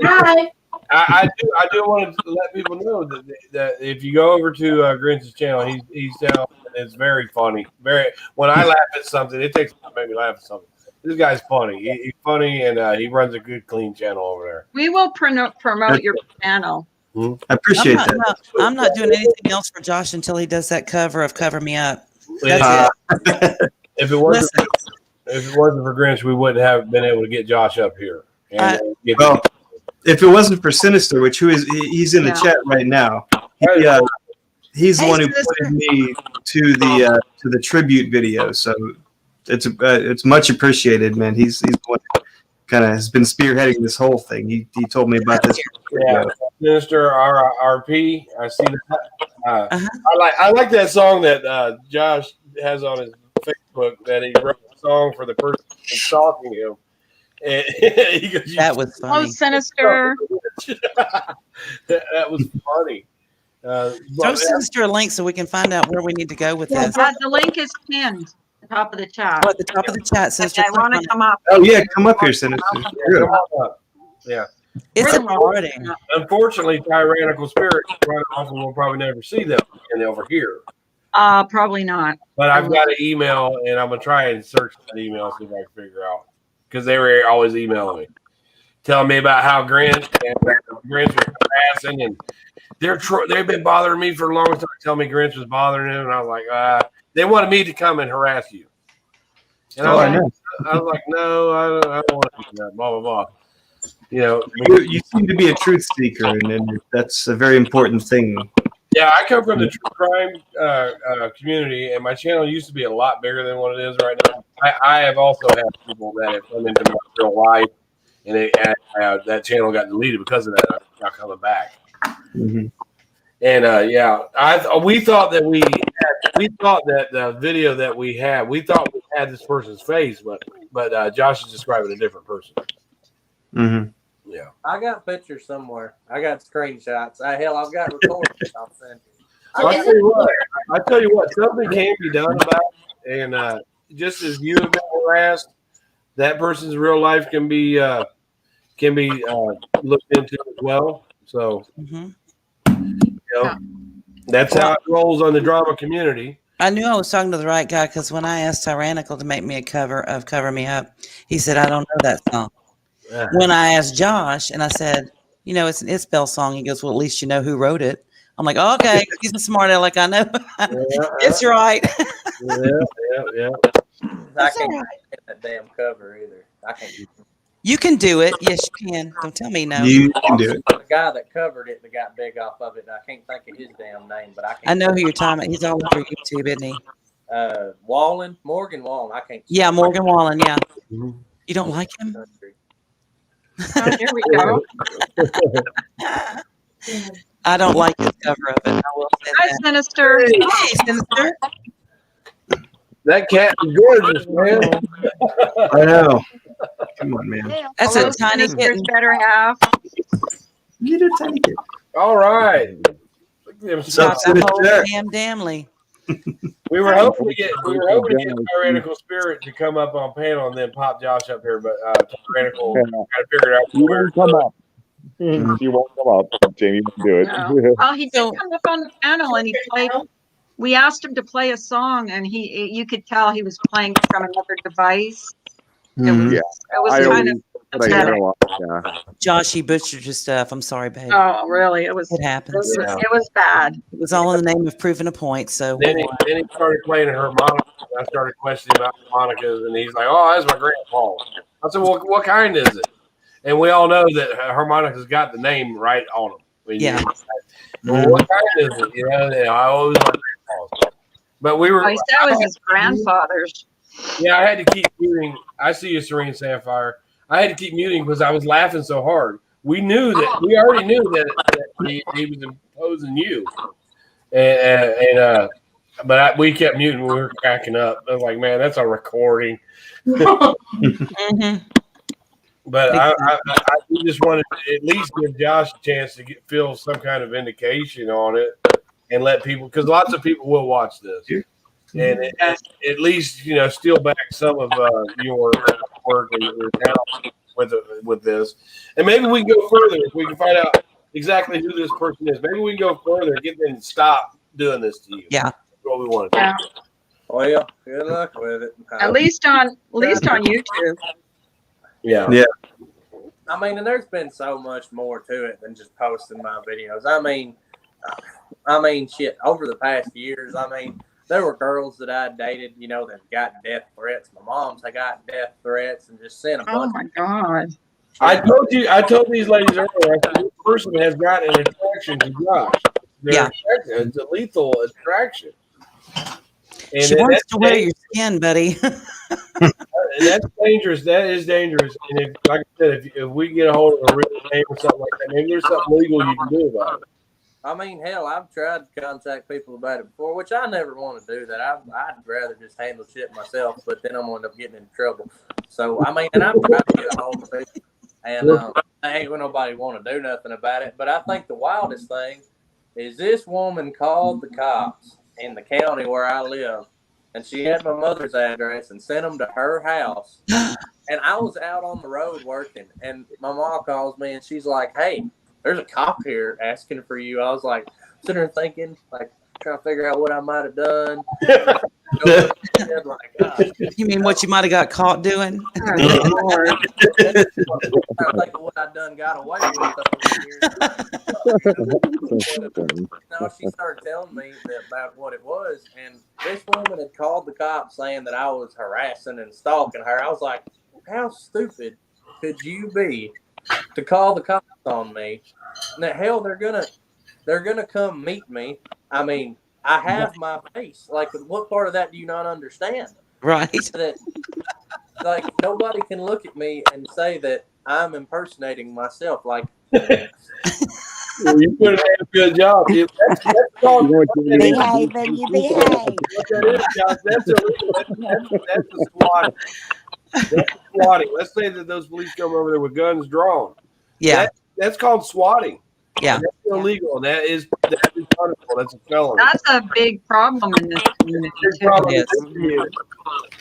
Hi. I do want to let people know that if you go over to Grinch's channel, he's down. It's very funny. When I laugh at something, it takes to make me laugh at something. This guy's funny. He's funny, and he runs a good, clean channel over there. We will promote your channel. I appreciate that. No, I'm not doing anything else for Josh until he does that cover of Cover Me Up. That's it. If it wasn't for Grinch, we wouldn't have been able to get Josh up here. If it wasn't for Sinister, he's in the chat right now. He's the one who pointed me to the tribute video. So it's much appreciated, man. He's the one who kind of has been spearheading this whole thing. He told me about this. Yeah, Sinister RP. I see that. I like that song that Josh has on his Facebook. That he wrote a song for the person stalking him. And he goes, that was funny. Oh, Sinister. that was funny. Throw Sinister a link so we can find out where we need to go with this. The link is pinned at the top of the chat. Oh, at the top of the chat, Sinister. I want to come up. Oh, yeah, come up here, Sinister. Yeah. It's important. Unfortunately, Tyrannical Spirit quite often we'll probably never see them over here. Probably not. But I've got an email, and I'm gonna try and search that email see if I can figure out because they were always emailing me. telling me about how Grinch was harassing, and they've been bothering me for a long time, telling me Grinch was bothering him, and I was like, they wanted me to come and harass you. And I was like, no, I don't want to do that. Blah blah blah. You seem to be a truth seeker, and that's a very important thing. Yeah, I come from the true crime community, and my channel used to be a lot bigger than what it is right now. I have also had people that have come into my real life, and that channel got deleted because of that. I'm not coming back. Mm-hmm. And we thought that the video that we had this person's face, but Josh is describing a different person. Mm-hmm. Yeah, I got pictures somewhere. I got screenshots. I've got recordings. I'll send you. I tell you what, something can be done about it, and just as you have been harassed, that person's real life can be looked into as well. So, that's how it rolls on the drama community. I knew I was talking to the right guy because when I asked Tyrannical to make me a cover of "Cover Me Up," he said, "I don't know that song." When I asked Josh and I said, it's an Isbell song, he goes, "Well, at least you know who wrote it." I'm like, okay, he's a smart aleck. I know. It's right. Yeah. I can't get that damn cover either. I can't. You can do it. Yes, you can. Don't tell me no. You can do it. The guy that covered it that got big off of it, I can't think of his damn name, but I can't. I know who you're talking about. He's all over YouTube, isn't he? Morgan Wallen. I can't. Yeah, Morgan Wallen. Yeah. Mhm. You don't like him? Oh, here we go. I don't like his cover of it. I will say Hi, that. Sinister. Hey, Sinister. That cat is gorgeous, man. I know. Come on, man. That's Hello, a tiny Sinister's kitten. better half. Get a tiny kid. All right. Look at them So- Got socks. the whole Sinister. damnly. We were hoping to get Tyrannical Spirit to come up on panel and then pop Josh up here, but Tyrannical kind of figured out You where. won't come up. You won't come up. Jamie won't do it. No. Well, he did come up on the panel and he played. We asked him to play a song, and you could tell he was playing it from another device. Mhm. Yeah. It was I kind always of but I hear upsetting. a lot. Yeah. Josh, he butchered your stuff. I'm sorry, babe. Oh, really? It was. It happens. It was bad. It was all in the name of proving a point. So Then he started playing a harmonica. I started questioning about harmonicas, and he's like, "Oh, that's my grandpa." I said, "Well, what kind is it?" And we all know that harmonica's got the name right on them. Yeah. Well, what kind is it? I always like grandpa's. But we were. Oh, he said it was his grandfather's. Yeah, I had to keep muting. I see you, Serene Sapphire. I had to keep muting because I was laughing so hard. We already knew that he was imposing you, but we kept muting. We were cracking up. I was like, man, that's a recording. Mhm. But I just wanted to at least give Josh a chance to feel some kind of indication on it and let people, because lots of people will watch this. And at least, steal back some of your work and your talent with this. And maybe we can go further if we can find out exactly who this person is. Maybe we can go further and get them to stop doing this to you. Yeah. That's what we want to do. Yeah. Well, good luck with it. At least on YouTube. Yeah. Yeah. I mean, and there's been so much more to it than just posting my videos. I mean, shit. Over the past years, there were girls that I dated, that got death threats. My mom's got death threats and just sent a Oh bunch. my God. I told these ladies earlier, I said, this person has got an attraction to Josh. Yeah. It's a lethal attraction. And She wants to wear your skin, buddy. And that's dangerous. That is dangerous. And if, like I said, if we get a hold of a real name or something like that, maybe there's something legal you can do about it. I mean, hell, I've tried to contact people about it before, which I never want to do that. I'd rather just handle shit myself, but then I'm going to end up getting in trouble. So, and I've tried to get a hold of people, and ain't nobody want to do nothing about it. But I think the wildest thing is this woman called the cops in the county where I live, and she had my mother's address and sent them to her house. And I was out on the road working, and my mom calls me, and she's like, "Hey, there's a cop here asking for you." I was like, sitting there thinking, like, trying to figure out what I might have done. You mean what you might have got caught doing? Oh, Lord. I think of what I done got away with over the years. No, she started telling me about what it was, and this woman had called the cops saying that I was harassing and stalking her. I was like, how stupid could you be to call the cops on me? Now, hell, they're gonna come meet me. I mean, I have my face. Like, what part of that do you not understand? Right. That, like, nobody can look at me and say that I'm impersonating myself. Like, You put in a good job. That's called, Behaving, you behave. what that is, Josh, that's illegal. That's a squatting. That's swatting. Let's say that those police come over there with guns drawn. Yeah. That's called swatting. Yeah. And that's illegal. And that is punishable. That's a felony. That's a big problem in this community, Big too. problem Yes.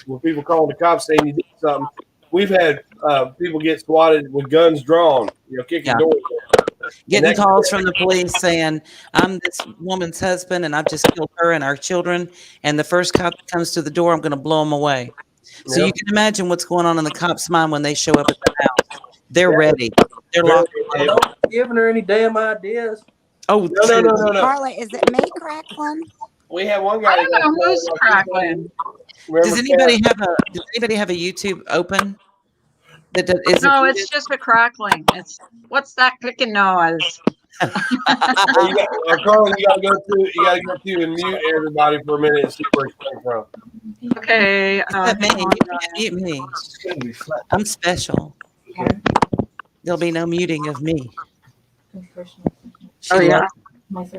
when people calling the cops saying you did something. We've had people get swatted with guns drawn, kicking Yeah. doors. Getting calls from the police saying, I'm this woman's husband and I've just killed her and our children. And the first cop that comes to the door, I'm going to blow him away. So Yep. you can imagine what's going on in the cop's mind when they show up at the house. They're ready. They're locked. I'm not giving her any damn ideas. Oh, No. Carla, is it me crackling? We had one guy. I don't know who's crackling. Does anybody have a YouTube open? No, it's just a crackling. What's that clicking noise? Carl, you gotta go through and mute everybody for a minute and see where it's coming from. Okay. Me. You can't mute me. I'm special. There'll be no muting of me. She Oh, yeah. loves-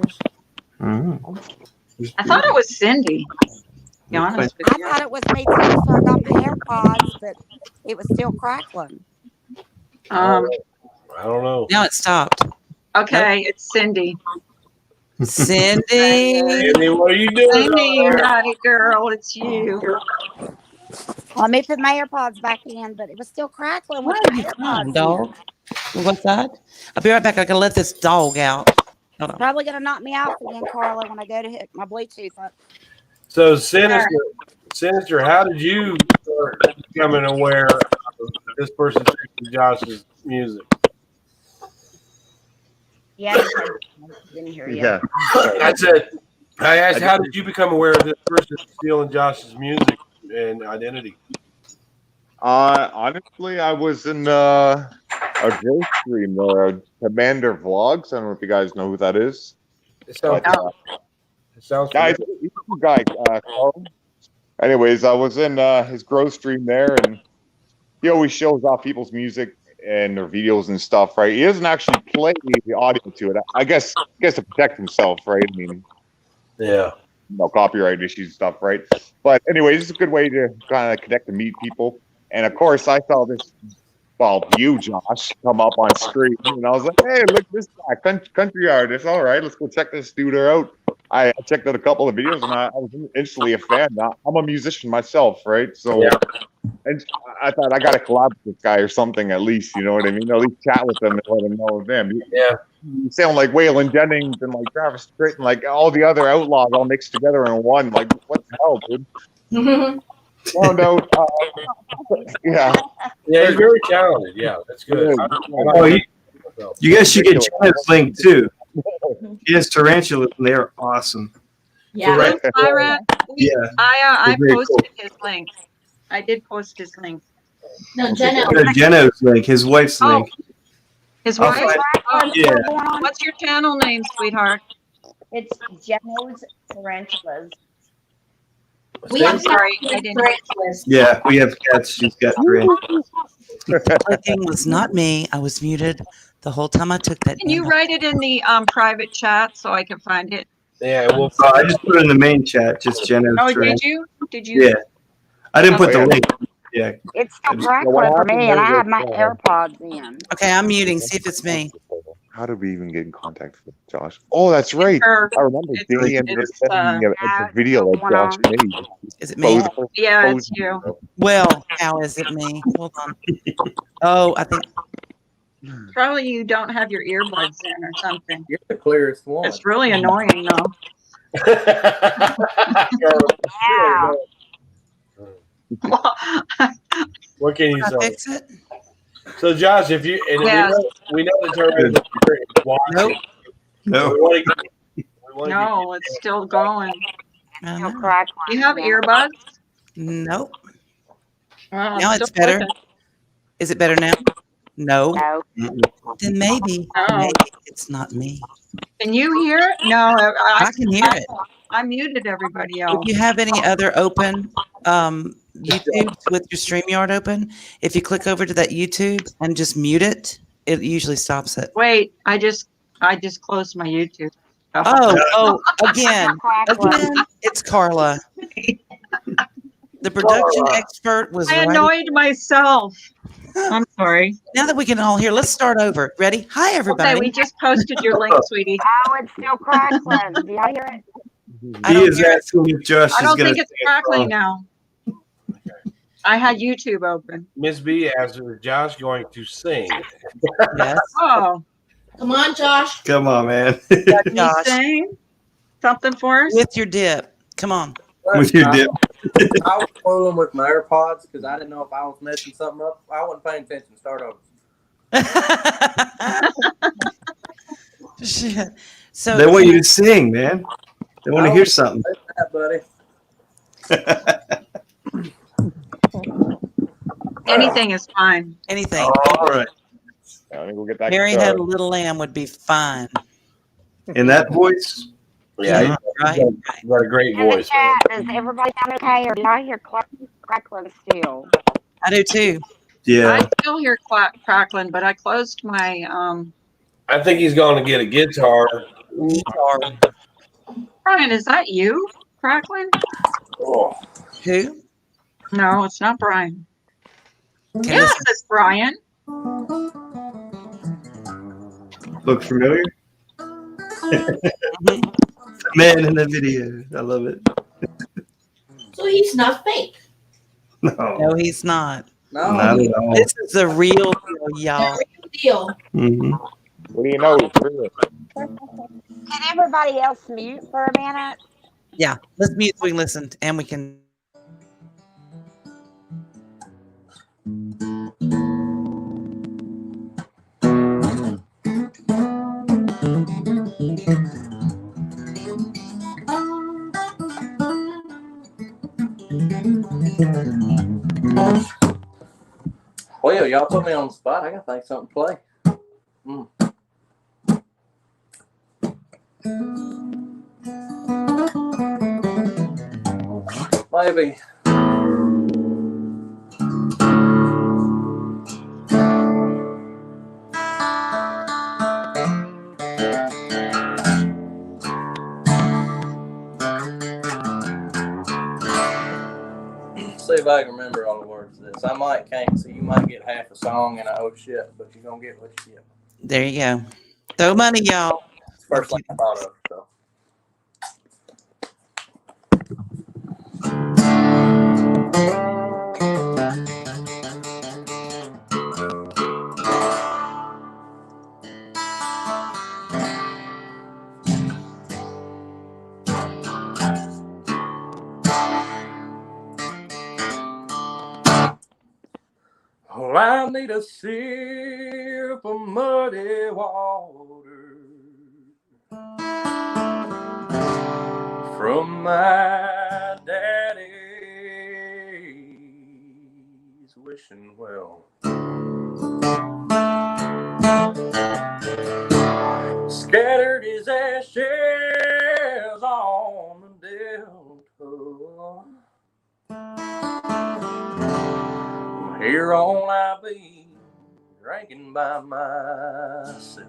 I thought it was Cindy. To be honest with I you. thought it was me too, so I got my AirPods, but it was still crackling. I don't know. Now it stopped. Okay, it's Cindy. Cindy. Andy, what are you doing? Cindy, you over there? naughty girl, it's you. Let me put my AirPods back in, but it was still crackling with my AirPods in. Dog. What's that? I'll be right back. I gotta let this dog out. Hold on. Probably gonna knock me out again, Carla, when I go to hook my Bluetooth up. So, Sinister, how did you start becoming aware of this person treating Josh's music? Yeah, didn't hear you. Yeah. I asked, how did you become aware of this person stealing Josh's music and identity? Honestly, I was in a Joe stream there, Commander Vlogs. I don't know if you guys know who that is. It sounds, it sounds Guys, familiar. he's a good guy. Carl. Anyways, I was in his grow stream there, and he always shows off people's music and their videos and stuff, right? He doesn't actually play the audio to it. I guess to protect himself, right? I mean, Yeah. no copyright issues and stuff, right? But anyways, it's a good way to kind of connect and meet people. And of course, I saw this, you, Josh, come up on screen, and I was like, hey, look, this guy, country artist. All right, let's go check this dude out. I checked out a couple of videos, and I was instantly a fan. I'm a musician myself, right? So, and I thought I got to collab with this guy or something at least, you know what I mean? At least chat with them and let them know of them. Yeah. You sound like Waylon Jennings and like Travis Tritt and like all the other outlaws all mixed together in one. Like, what the hell, dude? Found out. Yeah, he's very talented. Yeah, that's good. You guys should get Jenna's link too. He has tarantulas and they are awesome. Yeah. Myra, Yeah. I Very posted his link. I did post his link. No, Jenna. Jenna's link, his wife's Oh, link. his I'll wife? find- Oh, Yeah. what's your channel name, sweetheart? It's Jenna's Tarantulas. I'm sorry, I didn't. tarantulas. Yeah, we have cats. She's got tarantulas. Clicking was not me. I was muted the whole time I took that. Can you down. write it in the private chat so I can find it? Yeah, well, I just put it in the main chat, just Jenna's Oh, tarantulas. did you? Did you? Yeah. I didn't put the Oh, yeah. link. Yeah. It's still What crackling for me, and I have my AirPods in. Okay, I'm muting. See if it's me. How did we even get in contact with Josh? Oh, that's right. Or- I remember It's- Danny ended up it's, sending me a video that Josh made. Is it me? Yeah, it's you. Well, how is it me? Hold on. Oh, I think Probably you don't have your earbuds in or something. You're the clearest one. It's really annoying though. Yeah. What can you Can I say? fix it? So, Josh, if you and Yes. we know the terrorist is watching. Nope. No. We want to No, it's still going. I Still know. crackling. You have Yeah. earbuds? Nope. Well, Now still it's better. clicking. Is it better now? No. No. Then maybe Oh. it's not me. Can you hear it? No, I can hear it. I muted everybody If else. you have any other open YouTube with your StreamYard open, if you click over to that YouTube and just mute it, it usually stops it. Wait, I just closed my YouTube. Oh, again, Crackling. it's Carla. The production expert was I right. annoyed myself. I'm sorry. Now that we can all hear, let's start over. Ready? Hi, everybody. Okay, we just posted your link, sweetie. Oh, it's still crackling. Do y'all hear it? I He don't is hear it. asking if Josh I is don't going think to it's crackling now. I had YouTube open. Miss B asked, "Is Josh going to sing?" Yes. Oh, Come on, Josh. Come on, man. can you Josh, sing something for us? with your dip. Come on. With your dip. I was fooling with my AirPods because I didn't know if I was messing something up. I wasn't paying attention. Start over. Shit. So They want you to sing, man. They want to hear something. That, buddy. Anything is fine. anything. All right. I think we'll get that. Mary had a little lamb would be fine. In that voice? Yeah, Right? you got a great In the voice. chat, does everybody sound okay, or do y'all hear crackling still? I do too. Yeah. I still hear crackling, but I closed my I think he's going to get a guitar. Guitar. Brian, is that you crackling? Oh, Who? No, it's not Brian. Can Yes, it's Brian. Look familiar? Mhm. Man in the video. I love it. So he's not fake. No, No, he's not. No. not at all. This is the real deal, y'all. Deal. Mhm. What do you know? It's real. Can everybody else mute for a minute? Yeah, let's mute so we can listen and we can. Well, y'all put me on the spot. I gotta think something to play. Maybe. See if I can remember all the words to this. I might can't, so you might get half a song and oh shit, but you're gonna get what you get. There you go. Throw money, y'all. It's the first thing I thought of. So. Well, I need a sip of muddy water from my daddy's wishing well. Scattered his ashes on the delta. Here on I be drinking by myself.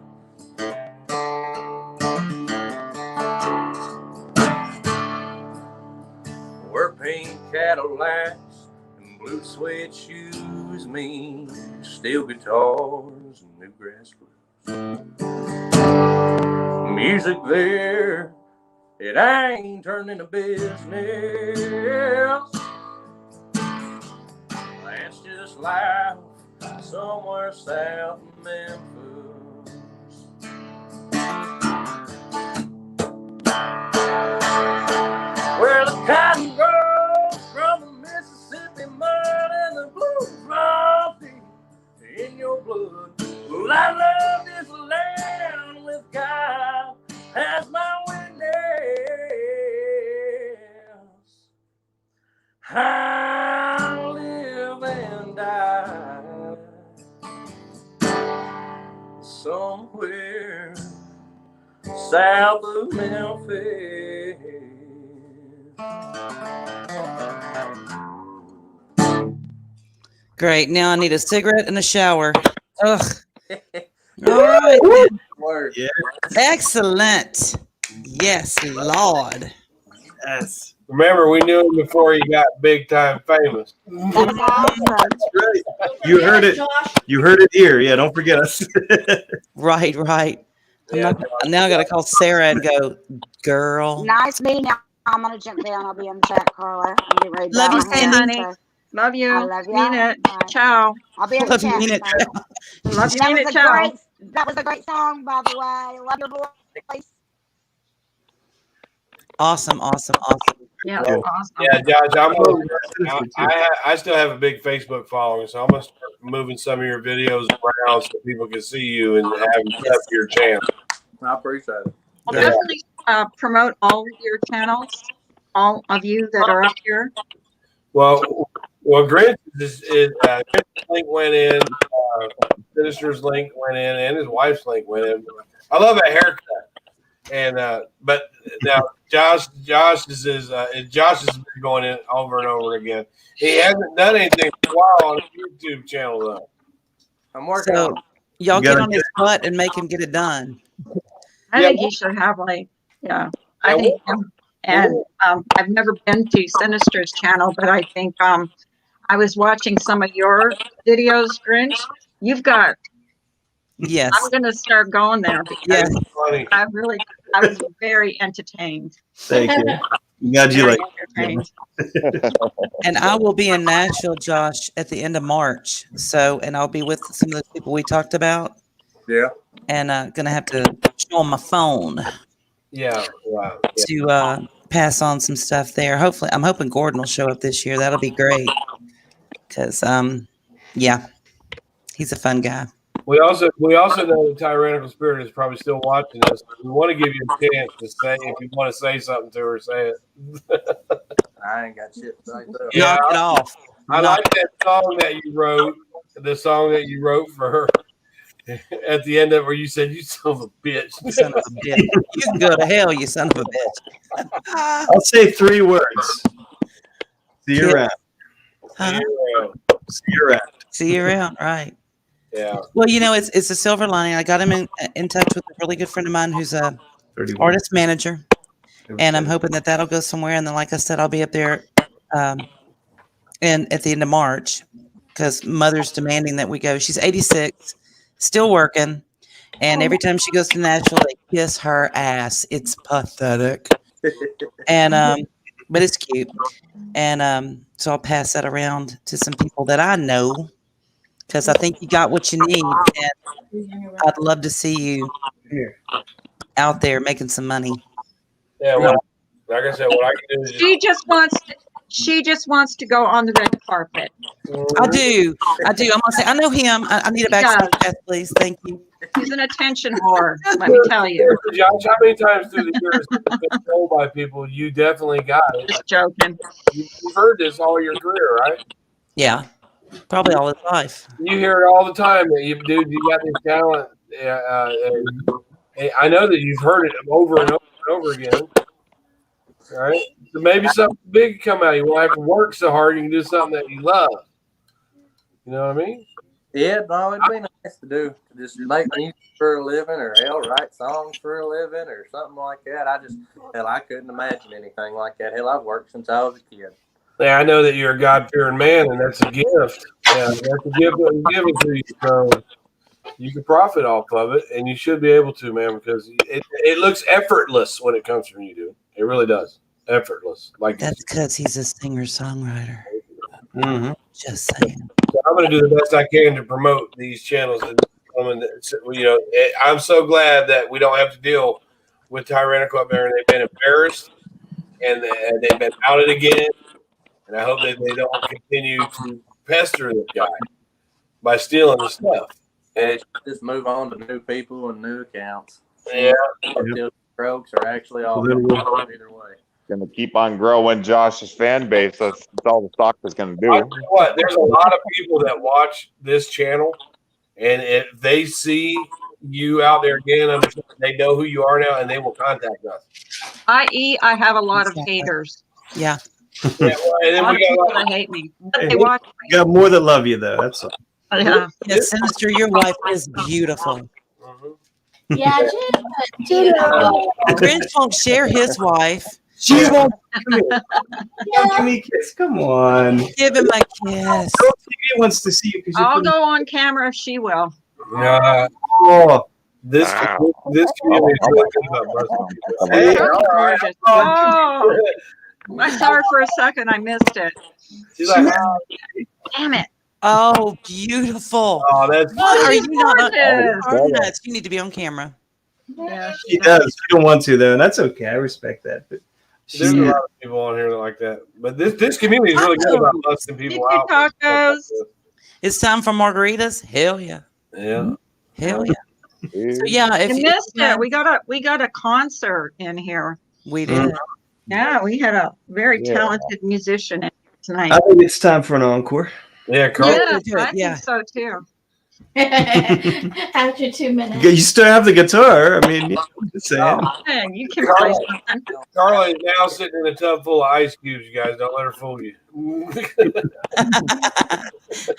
Where pink Cadillacs and blue suede shoes mean steel guitars and newgrass blues. Music there, it ain't turned into business. That's just life somewhere south of Memphis. south of Memphis. Great. Now I need a cigarette and a shower. Ugh. All right. Then. Word. Yeah. Excellent. Yes, Lord. Yes. Remember, we knew him before he got big time famous. That's awesome. That's right. You heard it. You heard it here. Yeah, don't forget us. Right. Yeah. Now I got to call Sarah and go, girl. Nice meeting you. I'm gonna jump down. I'll be in the chat, Carla. I'm getting ready to Love bow you, my head, Cindy. Honey. so Love you. I love you. Mean it. Bye. Ciao. I'll be in the Love you, chat. mean it. so. Love you. That Mean was it. a Ciao. great. That was a great song, by the way. Love your voice. Awesome. Yeah. Yeah. Awesome. Yeah, Josh, I still have a big Facebook following, so I'm gonna start moving some of your videos around so people can see you and have them set up to your channel. I appreciate it. Well, Yeah. definitely promote all of your channels, all of you that are up here. Well, Grinch Grinch's link went in, Sinister's link went in, and his wife's link went in. I love that haircut. And but now Josh is been going in over and over again. He hasn't done anything for a while on his YouTube channel though. I'm working So on it. y'all You get gotta on his butt and make him get it done. I Yeah. think he should have I think and I've never been to Sinister's channel, but I think I was watching some of your videos, Grinch. You've got Yes. I'm gonna start going there because Yes. Funny. I was very entertained. Thank you. Glad you Very like. entertained. And I will be in Nashville, Josh, at the end of March. So, and I'll be with some of those people we talked about. Yeah. And gonna have to show them my phone Yeah. Wow. Yeah. to pass on some stuff there. Hopefully, I'm hoping Gordon will show up this year. That'll be great. Because yeah, he's a fun guy. We also know the Tyrannical Spirit is probably still watching us. We want to give you a chance to say if you want to say something to her, say it. I ain't got shit to say. Yeah. Knock it off. I like that song that you wrote. The song that you wrote for her at the end of where you said, "You son of a bitch." You son of a bitch. You can go to hell, you son of a bitch. I'll say 3 words. See you around. Huh? See you around. See you around, right? Yeah. Well, you know, it's a silver lining. I got him in touch with a really good friend of mine who's a 31. artist manager, and I'm hoping that that'll go somewhere. And then, like I said, I'll be up there, and at the end of March, because Mother's demanding that we go. She's 86, still working, and every time she goes to Nashville, they kiss her ass. It's pathetic, and but it's cute, and so I'll pass that around to some people that I know. Because I think you got what you need, and I'd love to see you out there making some money. Yeah. Well, like I said, what I can do is She just wants to go on the red carpet. I do. I'm gonna say I know him. I need a backstage pass, please. Thank you. He's an attention whore, let me tell you. Josh, how many times through the years have you been told by people you definitely got it? Just joking. You've heard this all your career, right? Yeah, probably all his life. You hear it all the time that you got this talent. And I know that you've heard it over and over and over again. All right, so maybe something big come out. You won't have to work so hard. You can do something that you love. You know what I mean? Yeah, no, it'd be nice to do. Just make music for a living, or write songs for a living, or something like that. I couldn't imagine anything like that. Hell, I've worked since I was a kid. Yeah, I know that you're a God-fearing man, and that's a gift. Yeah, that's a gift that was given to you. So you can profit off of it, and you should be able to, man, because it looks effortless when it comes from you, dude. It really does. Effortless. Like That's because he's a singer-songwriter. Mhm. Just saying. So I'm going to do the best I can to promote these channels. And you know, I'm so glad that we don't have to deal with Tyrannical up there, and they've been embarrassed, and they've been outed again. And I hope that they don't continue to pester this guy by stealing the stuff. And just move on to new people and new accounts. Yeah. Until strokes are actually all either way. Going to keep on growing Josh's fan base. That's all the stock is going to I do. tell you what, there's a lot of people that watch this channel, and if they see you out there again. I'm sure they know who you are now, and they will contact us. I.e., I have a lot of Exactly. haters. Yeah. Yeah, well, and A then lot we of people got that hate me. But Hey, they watch You got more that love you, though. That's all. me. Yeah. Yes, Sinister, your wife is beautiful. Yeah, Jen's beautiful. The Grinch won't share his wife. She won't come here. Give me a kiss. Come on. Give him a kiss. Girl TV wants to see you because you're I'll pretty. go on camera if she will. Oh, this Wow. this community is really good about busting people. Hey, Oh, all right. gorgeous. Oh, I'm sorry for a second. I missed it. She's like, Damn it. Oh, beautiful. oh, that's Why are she's you not on gorgeous. are nuts? You need to be on camera. Yeah, She does. She don't want to, though. And that's okay. I respect that. But there's a lot of people on here that like that. But this community is really good about busting people Thank you, out. tacos. It's time for margaritas. Hell yeah. Yeah. Hell yeah. So yeah, if You you missed it. We got a concert in here. we did. Yeah, we had a very Yeah. talented musician in tonight. I think it's time for an encore. Yeah, Carl. Yeah, do it, I yeah. think so too. After 2 minutes. You still have the guitar. I mean, just saying. Hey, you can play something. Carla is now sitting in a tub full of ice cubes, you guys. Don't let her fool you.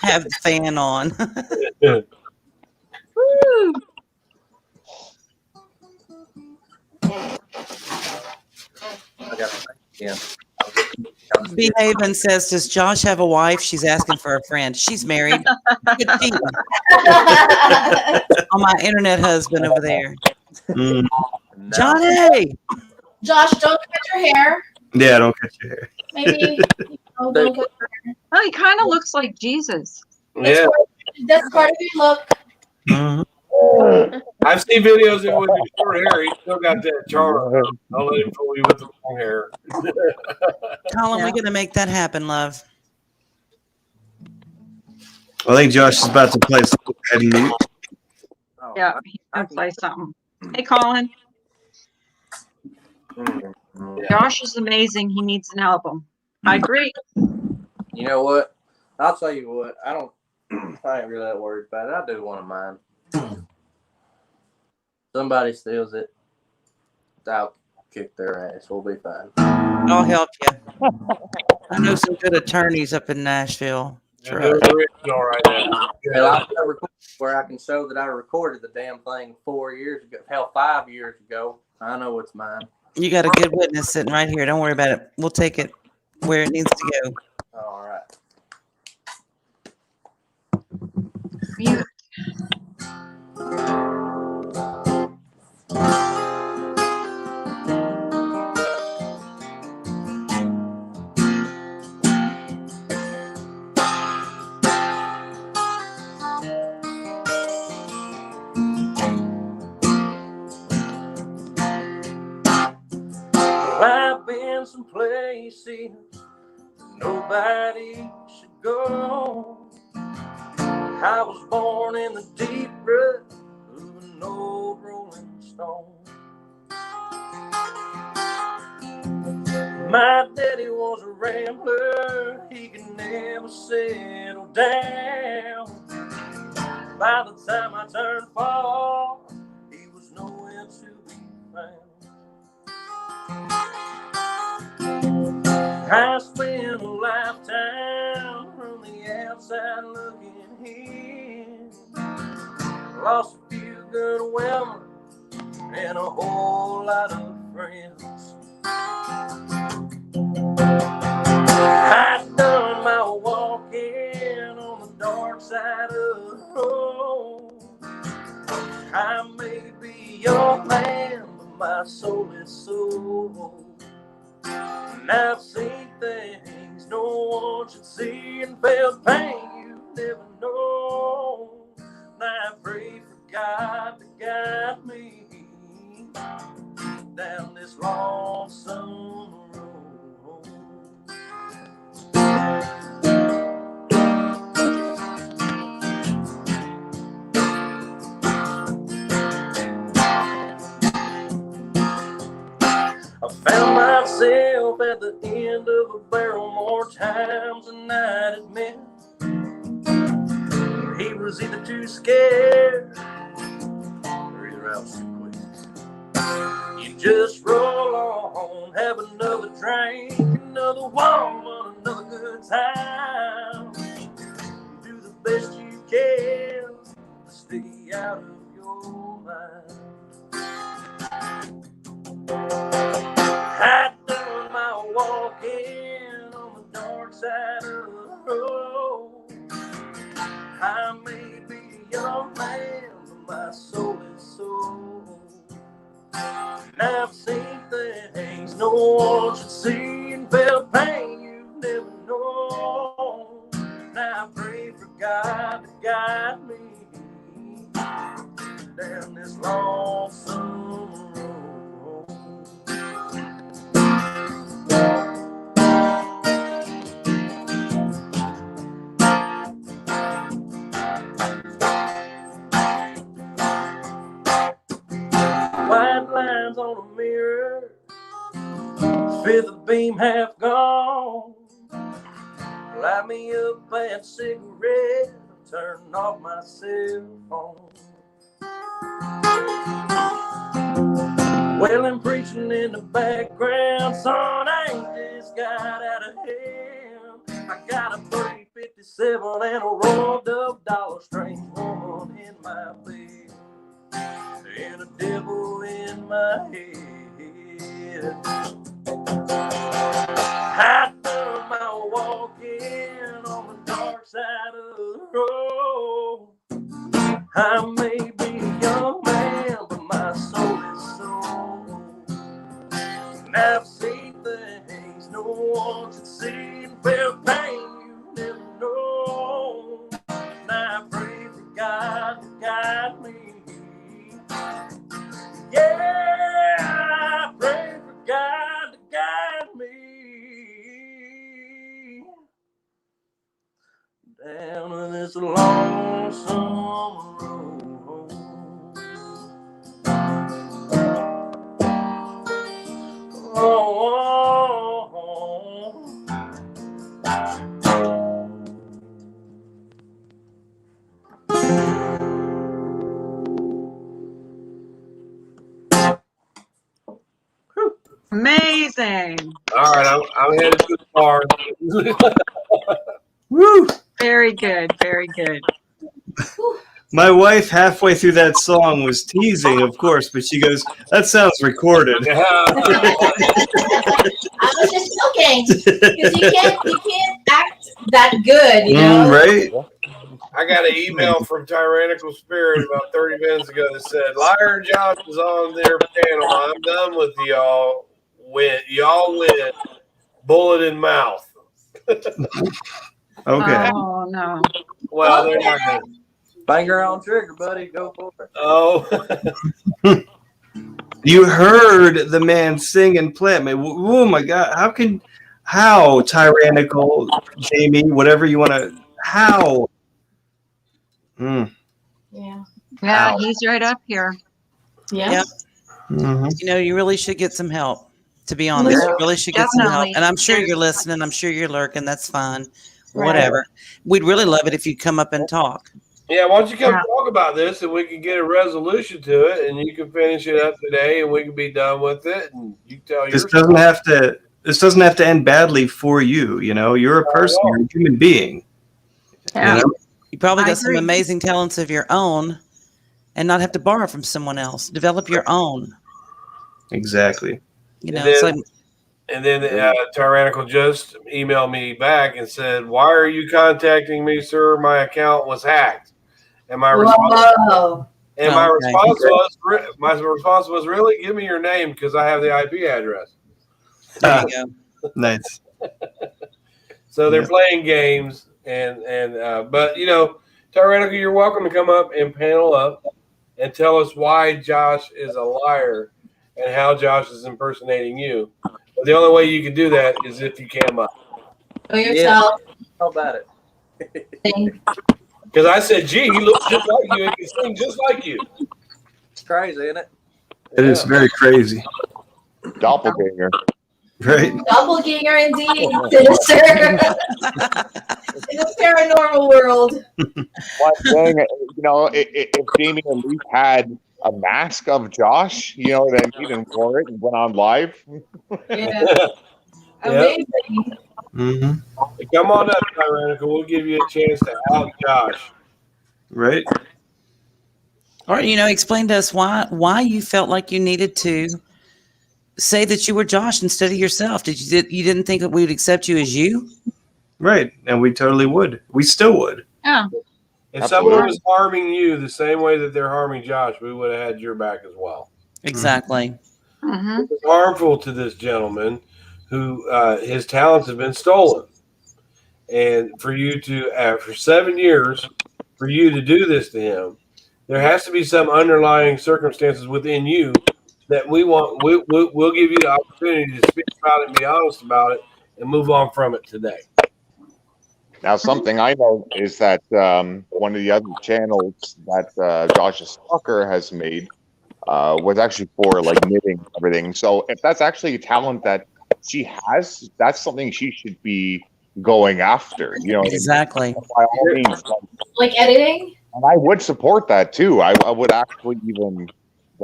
Have the fan on. Woo. I got to again. Behaven says, does Josh have a wife? She's asking for a friend. She's married. Good team. On my internet husband over there. Mm. Johnny! Josh, don't cut your hair. Yeah, don't cut your hair. Maybe don't cut your hair. Oh, he kind of looks like Jesus. Yeah. That's part of your look. Mhm. I've seen videos of him with his short hair. He's still got that charm. Don't let him fool you with the long hair. Colin, we're going to make that happen, love. I think Josh is about to play something. Go ahead and mute. Oh, Yeah, he's gonna play something. Hey, Colin. Josh is amazing. He needs an album. I agree. You know what? I'll tell you what. I ain't really that worried about it. I do one of mine. Somebody steals it, I'll kick their ass. We'll be fine. I'll help you. I know some good attorneys up in Nashville. They're original right now. Hell, I've got a record where I can show that I recorded the damn thing 4 years ago. Hell, 5 years ago. I know it's mine. You got a good witness sitting right here. Don't worry about it. We'll take it where it needs to go. All right. You, I've been some places nobody should go. I was born in the deep rut of an old rolling stone. My daddy was a rambler, he could never settle down. By the time I turned 4, he was nowhere to be found. I spent a lifetime from the outside looking in. Lost a few good women and a whole lot of friends. I done my walking on the dark side of the road. I may be your man, but my soul is so old. And I've seen things no one should see and felt pain you never know. And I pray for God to guide me down this lonesome road. I found myself at the end of a barrel more times than I'd admit. He was either too scared routes too quick. You just roll on, have another drink, another woman, another good time. Do the best you can to stay out of your mind. I done my walking on the dark side of the road. I may be a young man, but my soul is sold. And I've seen things no one should see and felt pain you've never known. And I pray for God to guide me down this lonesome road. White lines on a mirror, feather beam half gone. Light me up that cigarette, turn off my cell phone. Well, I'm preaching in the background, son, I ain't just got out of hand. I got a 357 and a rolled up dollar string woman in my bed, and a devil in my head. I done my walking on the dark side of the road. I may be a young man, but my soul is sold. And I've seen things no one should see and felt pain you never know. And I pray for God to guide me. Yeah, I pray for God to guide me down this lonesome road. Amazing. All right, I'm headed to the bar. Woo! Very good. Very good. My wife, halfway through that song, was teasing, of course, but she goes, "That sounds recorded." I was just joking because you can't act that good, you know. Right? I got an email from Tyrannical Spirit about 30 minutes ago that said, "Liar Josh is on their panel. I'm done with y'all. Y'all win. Bullet in mouth." Okay. Oh no. Well, they're not going to. Finger on trigger, buddy. Go for it. Oh. You heard the man sing and play. Oh my God! How tyrannical, Jamie? Whatever you want to. How? Yeah. Yeah, he's right up here. Yeah. Yep. Mm-hmm. You know, you really should get some help. To be honest, Yeah, you really should get some help. definitely. And I'm sure you're listening. I'm sure you're lurking. That's fine. Right. Whatever. We'd really love it if you'd come up and talk. Yeah, why don't you come Yeah. talk about this and we can get a resolution to it and you can finish it up today and we can be done with it and you tell This your doesn't have to. This doesn't have to end badly for you. You know, you're a person. You're a human being. Yeah. You know? You probably I got some agree. amazing talents of your own and not have to borrow from someone else. Develop your own. Exactly. You know, And it's then- like, And then Tyrannical just emailed me back and said, "Why are you contacting me, sir? My account was hacked." And my response, Whoa. and my Okay. response was, "Really? Give me your name because I have the IP address." there you go. Nice. So they're Yeah. playing games, but you know, Tyrannical, you're welcome to come up and panel up and tell us why Josh is a liar and how Josh is impersonating you. But the only way you can do that is if you came up. Know yourself. How about it? Thing. Because I said, "Gee, he looks just like you and can sing just like you." It's crazy, isn't it? It is very crazy. Doppelganger. Right? Doppelganger indeed, sinister. In the paranormal world. One thing, you know, if Jamie at least had a mask of Josh, you know, that he didn't wore it and went on live. Yeah. Yeah. Amazing. Mm-hmm. Come on up, Tyrannical. We'll give you a chance to out Josh. Right. Or, explain to us why you felt like you needed to say that you were Josh instead of yourself. You didn't think that we would accept you as you? Right. And we totally would. We still would. Yeah. If someone was harming you the same way that they're harming Josh, we would have had your back as well. Exactly. Mm-hmm. It was harmful to this gentleman who his talents have been stolen. And for you to, for 7 years, for you to do this to him, there has to be some underlying circumstances within you that we want. We'll give you the opportunity to speak about it and be honest about it and move on from it today. Now, something I know is that one of the other channels that Josh's stalker has made was actually for like knitting and everything. So if that's actually a talent that she has, that's something she should be going after. You know, Exactly. by all means. Like editing? And I would support that too. I would actually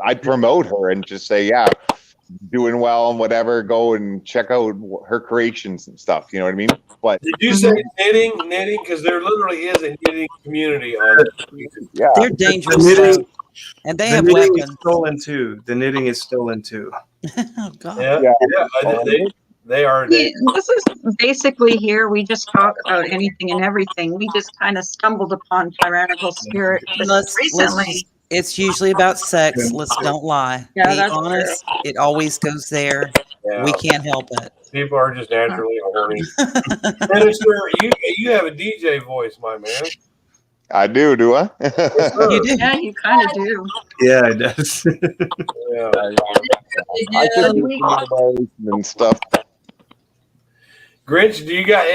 I'd promote her and just say, yeah, doing well and whatever. Go and check out her creations and stuff. You know what I mean? But did you say knitting? Because there literally is a knitting community on it. Yeah, they're dangerous. knitting, and they the have knitting weapons. is stolen too. The knitting is stolen too. Oh God. Yeah. They are. This is basically here. We just talk about anything and everything. We just kind of stumbled upon Tyrannical Spirit just recently. It's usually about sex. Let's don't lie. Yeah, Be that's honest. It always goes there. Yeah. We can't help it. People are just naturally horny. Minister, you have a DJ voice, my man. I do I? You do. Yeah, you kind of do. Yeah, it does. Yeah. I could do some and stuff. Grinch, do you got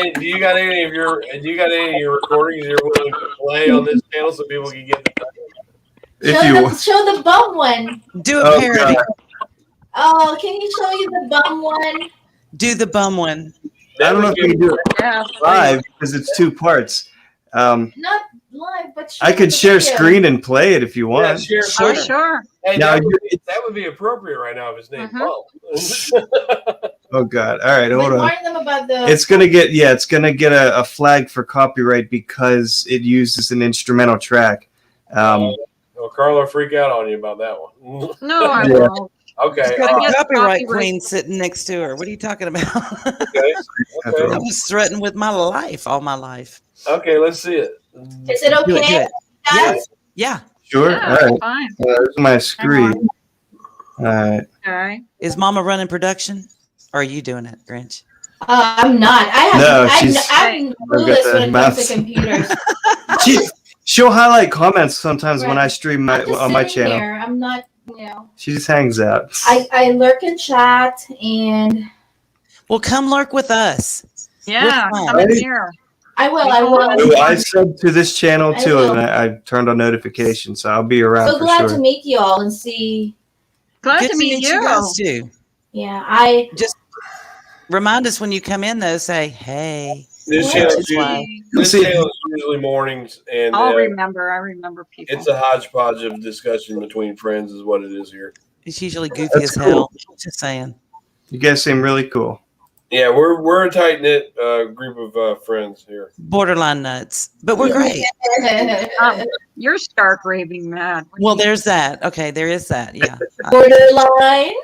any of your recordings you're willing to play on this channel so people can get the If you want. Show the bum one. Do a parody. God. Oh, can you show you the bum one? Do the bum one. I don't know if you can do it Yeah. live because it's 2 parts. Not live, but show I could the share video. screen and play it if you want. share Oh, sure. Hey, Now, that would be appropriate right now if his name's Bo. Oh God! All right, hold on. Warn them about the. It's gonna get a flag for copyright because it uses an instrumental track. Well, Carl will freak out on you about that one. No, I Yeah. won't. Okay. She's got a Yes, copyright copyright. queen sitting next to her. What are you talking about? Okay. I Okay. was threatened with my life all my life. Okay, let's see it. Is it Do it, do okay? it. guys? Yeah. Sure. Yeah, All right. fine. There's my screen. All right. All right. Is Mama running production? Or are you doing it, Grinch? I'm not. No, I'm she's- clueless when it comes to computers. She'll highlight comments sometimes when I stream I'm just on my sitting channel. here. I'm not, She just hangs out. I lurk in chat and Well, come lurk with us. Yeah, fine. come in here. I will. Oh, I subbed to this channel I too, will. and I turned on notifications, so I'll be around So for glad to sure. meet you all and see. Glad Good to meet you. guys too. Yeah, I Just remind us when you come in, though. Say, hey. This Yeah. channel That's why. is usually mornings, and I'll remember. I remember people. it's a hodgepodge of discussion between friends, is what it is here. It's usually goofy That's as hell. cool. Just saying. You guys seem really cool. Yeah, we're a tight knit group of friends here. Borderline nuts. But we're great. You're stark raving mad. Well, there's that. Okay, there is that. Yeah. borderline.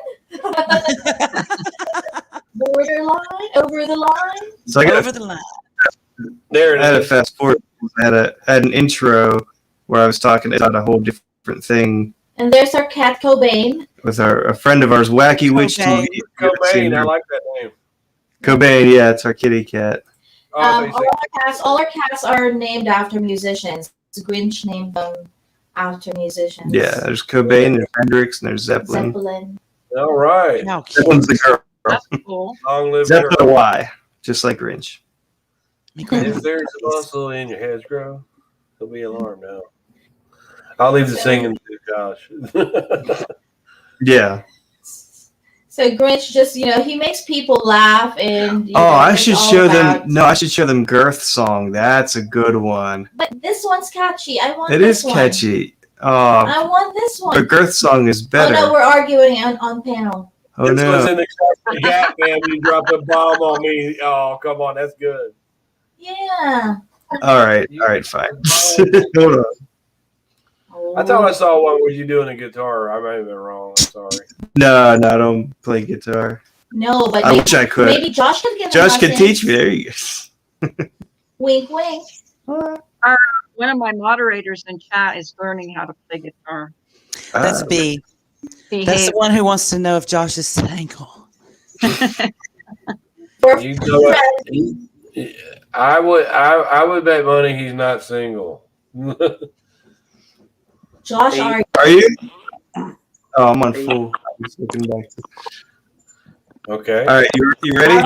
Borderline over the line. So I got Over the line. There I had it a is. fast forward. I had an intro where I was talking about a whole different thing And there's our cat Cobain. with a friend of ours, Wacky Witch Cobain. TV. If you haven't seen Cobain, I her. like that name. Cobain, yeah, it's our kitty cat. Oh, I thought you All our cats are named after musicians. Grinch named them after musicians. Yeah, there's Cobain, there's Hendrix, and there's Zeppelin. Zeppelin. said- all right. How cute. Zeppelin's the girl. That's cool. Long live Zeppelin Europe. Y, just like Grinch. If there's a muscle in your hedgerow, there'll be alarm now. I'll leave the singing to Josh. Yeah. So Grinch just, he makes people laugh and. Oh, I it's should all show about- them. No, I should show them Girth song. That's a good one. But this one's catchy. I want It this is one. catchy. I want this the one. Girth song is better. Oh no, we're arguing on panel. Oh This was no. in the gap, man. You dropped a bomb on me. Oh, come on. That's good. Yeah. All right, fine. Hold on. I thought I saw one where you doing a guitar. I might have been wrong. I'm sorry. No, I don't play guitar. No, but I wish I could. maybe Josh could give Josh could lessons. teach me. There you go. Wink, wink. One of my moderators in chat is learning how to play guitar. That's B. That's the one who wants to know if Josh is single. You know what? I would bet money he's not single. Josh, are you? Oh, I'm on full. I'm just looking back. Okay. All right, you ready?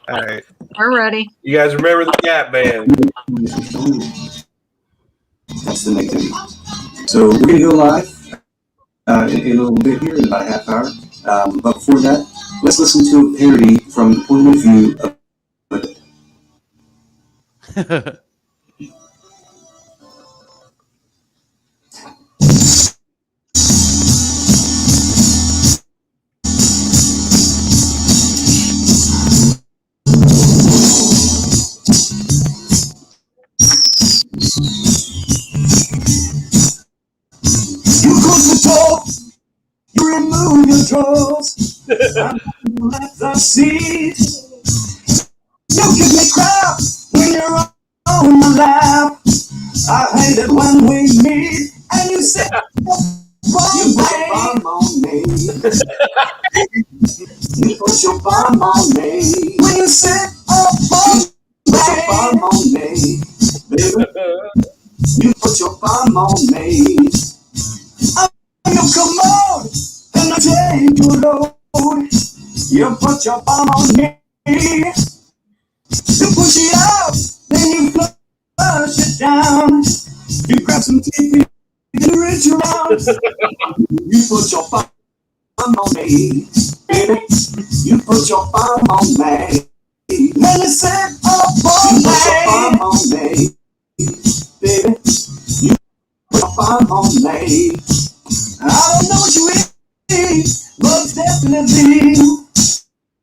All right. We're ready. You guys remember the Gap Band? That's the negativity. So we're gonna go live in a little bit here, in about a half hour. But before that, let's listen to a parody from the point of view of. You close the door, you remove your drawers, I'm at the seat. You give me crap when you're on my lap. I hate it when we meet and you say, you put your bomb on me. You put your bomb on me. When you sit up on me, put your bomb on me, baby. You put your bomb on me. You come out and I take your load. You put your bomb on me. You push it out, then you flush it down. You grab some TV and reach around. You put your bomb on me, baby. You put your bomb on me. When you sit up on me, you put your bomb on me, baby. You put your bomb on me. I don't know what you eat, but it's definitely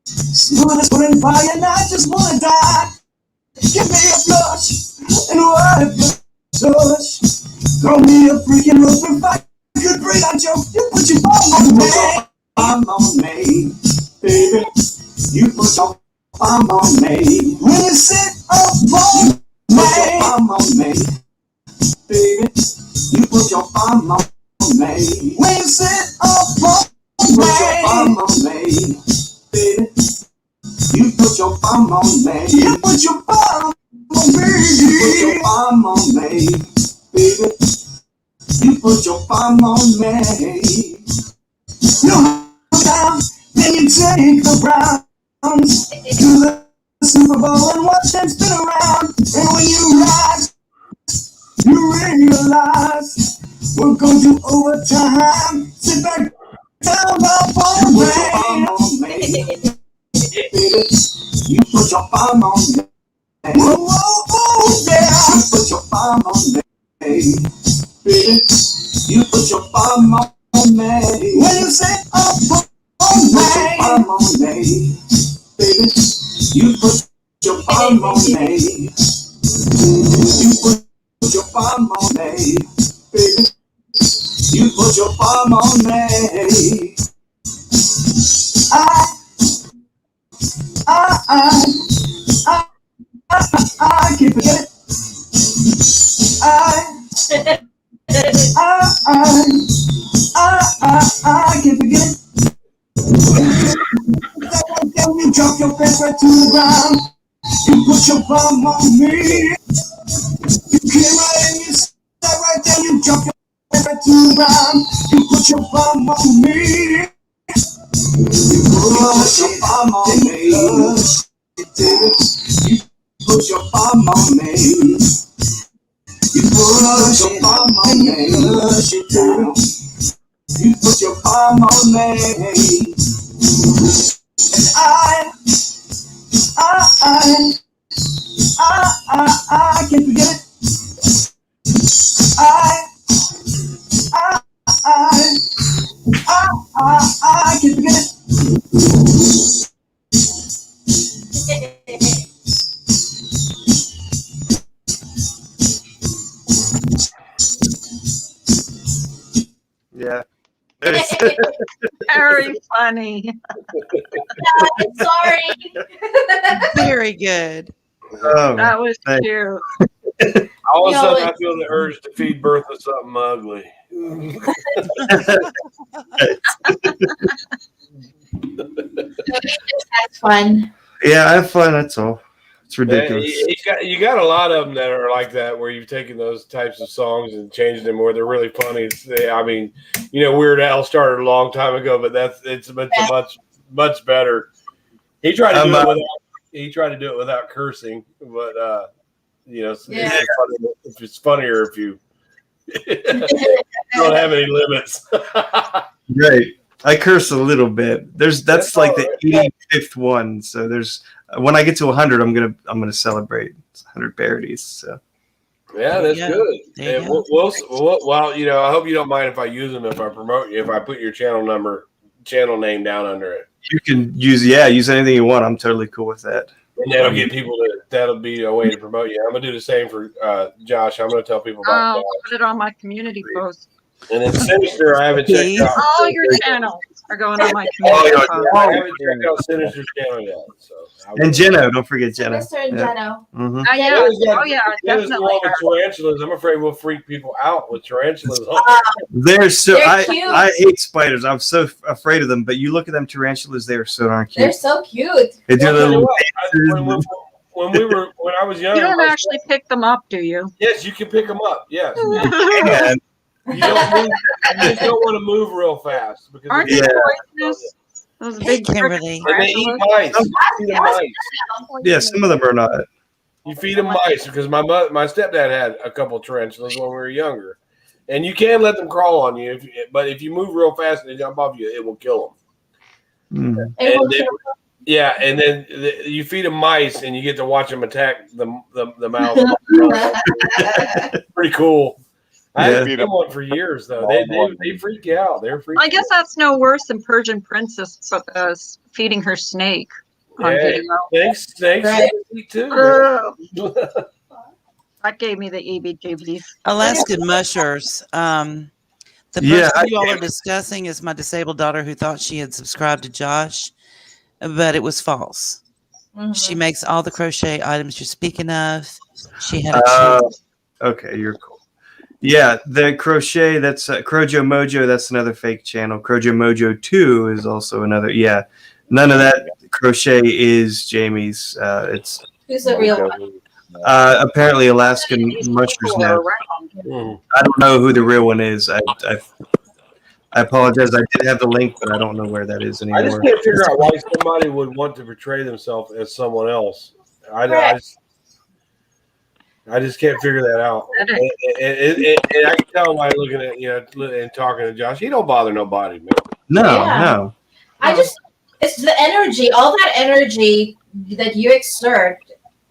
smooth as putting fire, and I just wanna die. Give me a flush and wipe your touch. Throw me a freaking rope if I could breathe on you. You put your bomb on me. Bomb on me, baby. You put your bomb on me. When you sit up on me, put your bomb on me, baby. You put your bomb on me. When you sit up on me, put your bomb on me, baby. You put your bomb on me. You put your bomb on me. You put your bomb on me, baby. You put your bomb on me. You hold down, then you take the Browns to the Super Bowl and watch them spin around. And when you rise, you realize we're going to overtime. Sit back down up on me. Baby, you put your bomb on me. Whoa, whoa, whoa, yeah. You put your bomb on me. Baby, you put your bomb on me. When you say up on me, put your bomb on me. Baby, you put your bomb on me. You put your bomb on me. Baby, you put your bomb on me. I can't forget it. I can't forget it. Then you drop your face right to the ground. You put your bomb on me. You came right and you sat right there. You drop your face right to the ground. You put your bomb on me. You put your bomb on me. You put your bomb on me. You put your bomb on me. You put your bomb on me. And I can't forget it. I I can't forget it. Yeah. Very funny. Sorry. Very good. Oh, That was thanks. cute. All of a No, sudden, I it's- feel the urge to feed Bertha something ugly. That's fun. Yeah, I have fun. That's all. It's Yeah, ridiculous. you got a lot of them that are like that, where you've taken those types of songs and changed them where they're really funny. I mean, Weird Al started a long time ago, but it's much better. He tried to do it without cursing, but it's funnier if you don't have any limits. Right. I curse a little bit. That's like the 85th one. So when I get to 100, I'm gonna celebrate. It's 100 parodies. So Yeah, that's good. There And you go. well, I hope you don't mind if I use them, if I promote you, if I put your channel name down under it. you can use anything you want. I'm totally cool with that. And that'll be a way to promote you. I'm gonna do the same for Josh. I'm gonna tell people about Oh, Josh. put it on my community post. And then Sinister, I haven't checked out. All your channels are going on my Oh, community yeah, post. I haven't checked out Sinister's channel yet. So And Jeno, don't forget Jeno. Mr. and Jeno. Mm-hmm. Oh yeah, Jenna's the definitely. one with tarantulas. I'm afraid we'll freak people out with tarantulas. They're cute. I hate spiders. I'm so afraid of them. But you look at them tarantulas; they are so darn cute. They're so cute. They do I'll tell you little what, when I was young, You don't actually pick them up, do you? yes, you can pick them up. Yes, and you just don't want to move real fast because Aren't if they you- poisonous? Those Hey, big Kimberly. and they eat mice. You feed them mice. yeah, some of them are not. You feed them mice because my stepdad had a couple tarantulas when we were younger, and you can let them crawl on you, but if you move real fast and they jump off you, it will kill them. Mm. And then you feed them mice, and you get to watch them attack the mouse. Pretty cool. I haven't Yeah. seen one for years though. They freak you out. They're freaking. I guess that's no worse than Persian Princess feeding her snake on Hey, video. snakes Right. too. Ugh. That gave me the EBGBs. Alaskan mushers. The Yeah, person you all are discussing is my disabled daughter who thought she had subscribed to Josh, but it was false. She makes all the crochet items you're speaking of. She had a Okay, you're cool. Yeah, the crochet, that's Crojo Mojo, that's another fake channel. Crojo Mojo 2 is also another. Yeah, none of that crochet is Jamie's. It's Who's the real one? apparently Alaskan Mushers People now. are around. I don't know who the real one is. I apologize. I did have the link, but I don't know where that is I just anymore. can't figure out why somebody would want to portray themselves as someone else. I just can't figure that out. And I can tell by looking at and talking to Josh. He don't bother nobody, man. No. It's the energy, all that energy that you exert.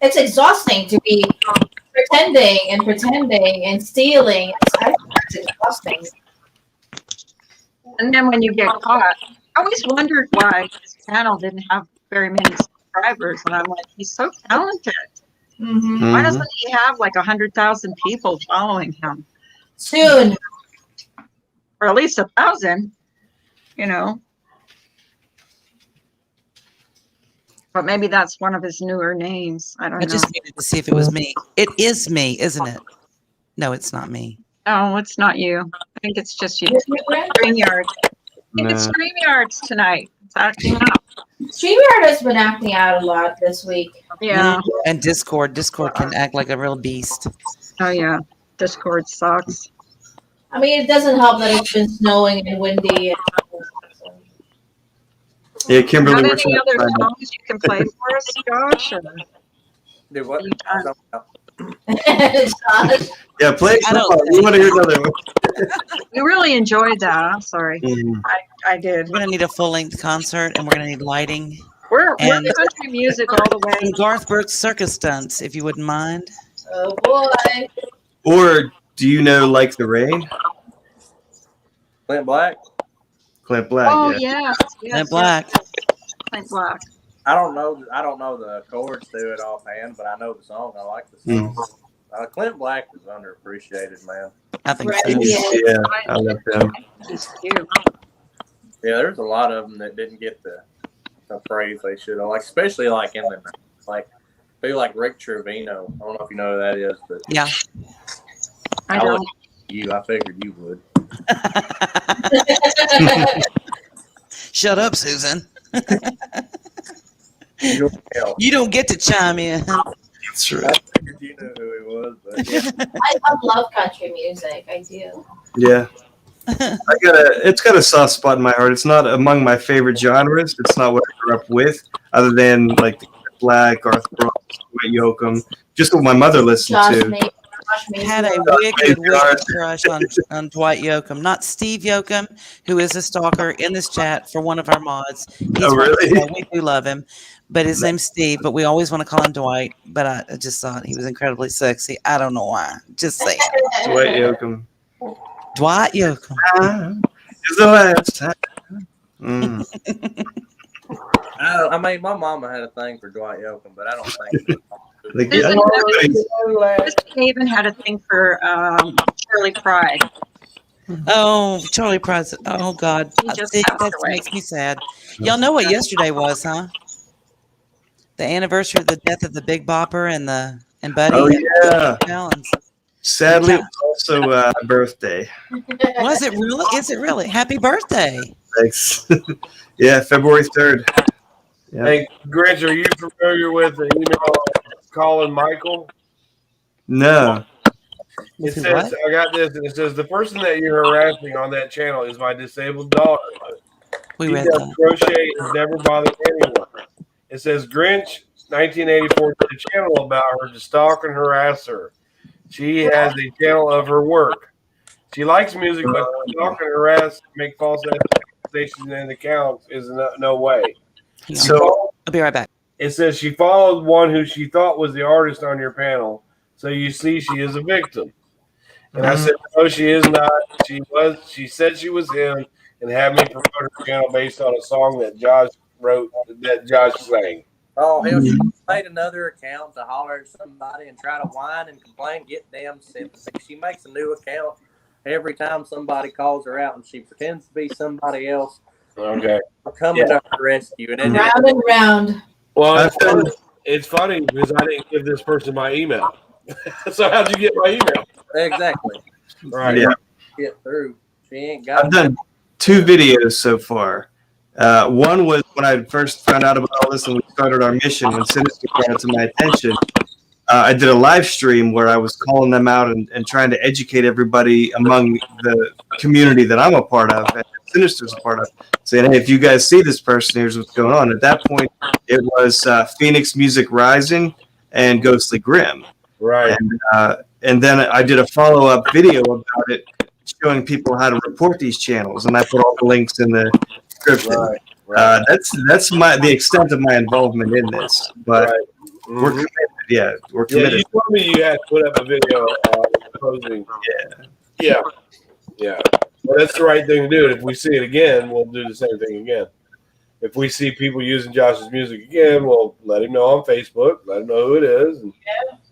It's exhausting to be pretending and stealing. It's exhausting. And then when you get caught, I always wondered why his channel didn't have very many subscribers. And I'm like, he's so talented. Mm-hmm. Why doesn't he have like 100,000 people following him? Soon. Or at least 1,000, But maybe that's one of his newer names. I don't know. I just needed to see if it was me. It is me, isn't it? No, it's not me. No, it's not you. I think it's just you. StreamYard. I think it's StreamYard's tonight. It's acting up. StreamYard has been acting out a lot this week. Yeah. And Discord can act like a real beast. Oh yeah. Discord sucks. I mean, it doesn't help that it's been snowing and windy. Yeah, Kimberly, Got we're any trying to other find out. songs you can play for us, Josh? Or Do what? Josh. Yeah, play. I don't We want to hear another one. we really enjoyed that. I'm sorry. Mhm. I did. We're gonna need a full-length concert, and we're gonna need lighting. We're And- country music all the way. And Garth Brooks circus stunts, if you wouldn't mind. Oh boy. Or do you know Like the Rain? Clint Black. Clint Black. Oh yeah. yes, Clint Black. Clint Black. I don't know the chords to it offhand, but I know the song. I like the song. Clint Black is underappreciated, man. I think Right, so. Yeah, I love him. He's cute. Yeah, there's a lot of them that didn't get the praise they should have. Like, especially like in the like people like Rick Trevino. I don't know if you know who that is, but Yeah. I don't. I figured you would. Shut up, Susan. You don't get to chime in. That's I right. figured you knew who he was, but yeah. I love country music. I do. Yeah. It's got a soft spot in my heart. It's not among my favorite genres. It's not what I grew up with, other than like the Black, Garth Brooks, Dwight Yoakam, just what my mother listened to. Had a wicked crush on Dwight Yoakam, not Steve Yoakam, who is a stalker in this chat for one of our mods. He's really? wonderful. We do love him, but his name's Steve. But we always want to call him Dwight. But I just thought he was incredibly sexy. I don't know why. Just saying. Dwight Yoakam. Dwight Yoakam. Is the last time. Mm. I mean, my mama had a thing for Dwight Yoakam, but I don't think. He even had a thing for Shirley Pride. Oh, Charlie Price. Oh, God. He just See, passed that away. makes me sad. Y'all know what yesterday was, huh? The anniversary of the death of the Big Bopper and Buddy. Oh, yeah. Collins. Sadly, it was also a birthday. Was it really? Is it really? Happy birthday. Thanks. Yeah, February 3rd. Yeah. Hey, Grinch, are you familiar with the email Colin Michael? No. It says, I got this, and it says, the person that you're harassing on that channel is my disabled daughter. We She read does that. crochet and never bothered anyone. It says, Grinch, 1984, did a channel about her to stalk and harass her. She has a channel of her work. She likes music, but to stalk and harass, make false accusations and accounts is no way. So I'll be right back. It says she followed one who she thought was the artist on your panel. So you see, she is a victim. And I said, no, she is not. She said she was him and had me promote her channel based on a song that Josh wrote, that Josh sang. Oh, hell, she made another account to holler at somebody and try to whine and complain, get damn sympathy. She makes a new account every time somebody calls her out, and she pretends to be somebody else. Okay. Coming to her rescue. And then Round and round. Well, it's funny because I didn't give this person my email. So how'd you get my email? Exactly. Right. Yeah. Get through. She ain't got I've done 2 videos so far. One was when I first found out about all this and we started our mission when Sinister brought it to my attention. I did a live stream where I was calling them out and trying to educate everybody among the community that I'm a part of and Sinister's a part of, saying, hey, if you guys see this person, here's what's going on. At that point, it was Phoenix Music Rising and Ghostly Grim. Right. And then I did a follow-up video about it, showing people how to report these channels, and I put all the links in the description. Right. Right. That's the extent of my involvement in this, but we're committed. Yeah, we're Yeah, committed. you told me you had to put up a video posing. Yeah. Well, that's the right thing to do. And if we see it again, we'll do the same thing again. If we see people using Josh's music again, we'll let him know on Facebook, let him know who it is. And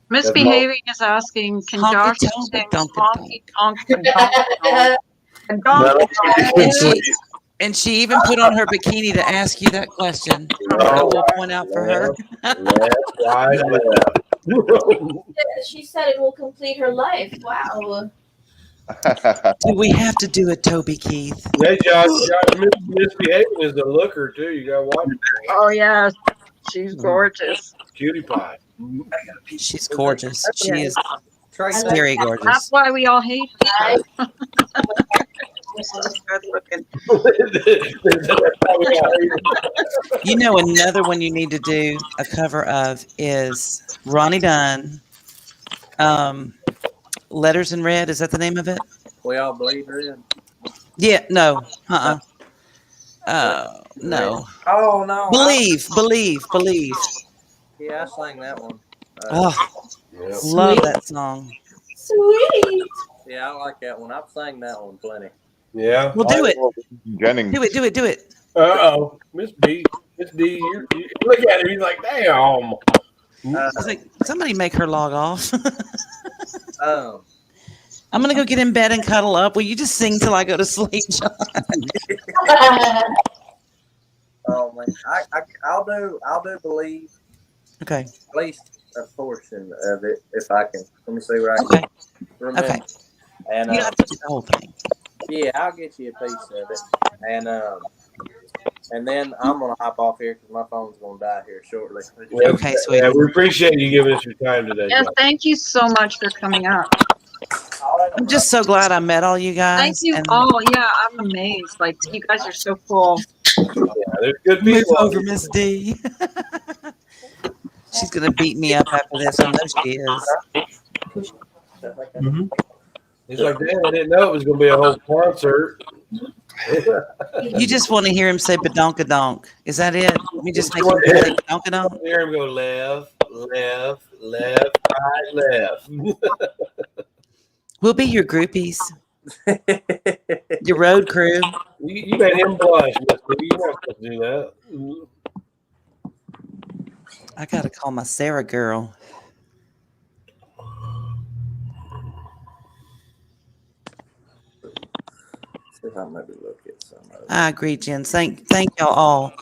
Misbehaving is asking, can Honky Josh tonk, sing donk, honky tonk and donk and donk? And she even put on her bikini to ask you that question. I will point out for her. She said it will complete her life. Wow. Do we have to do it, Toby Keith? Hey, Josh, Misbehaving is a looker, too. You got to watch it. Oh, yeah. She's gorgeous. Cutie pie. She's gorgeous. She is Tracy. very gorgeous. That's why we all hate her. You know, another one you need to do a cover of is Ronnie Dunn. Letters in Red. Is that the name of it? We all bleed red. Yeah. No. No. Oh, no. Believe. Yeah, I sang that one. Love that song. Sweet. Yeah, I like that one. I've sang that one plenty. Yeah. Well, do it. Jennings. Do it. Uh-oh. Miss D, you look at him. He's like, damn. I was like, somebody make her log off. Um, I'm gonna go get in bed and cuddle up. Will you just sing till I go to sleep, John? oh man, I'll do believe Okay. at least a portion of it if I can. Let me see where I Okay. can remember. Okay. And You don't have to do the whole thing. yeah, I'll get you a piece of it. And then I'm gonna hop off here because my phone's gonna die here shortly. Okay, sweet. Yeah, we appreciate you giving us your time today. Yes, John. thank you so much for coming out. I'm just so glad I met all you guys. Thank you. and Oh, yeah, I'm amazed. Like, you guys are so cool. Yeah, there's good Move people. over, Miss D. She's gonna beat me up after this. I know she is. Mm-hmm. He's like, damn, I didn't know it was going to be a whole concert. You just want to hear him say "badonkadonk." Is that it? Let me just make him say "badonkadonk." Hear him go left, right, left. We'll be your groupies, your road crew. You made him blush, Mister. You weren't supposed to do that. I gotta call my Sarah girl. I'll maybe look at some of it. I agree, Jen. Thank y'all all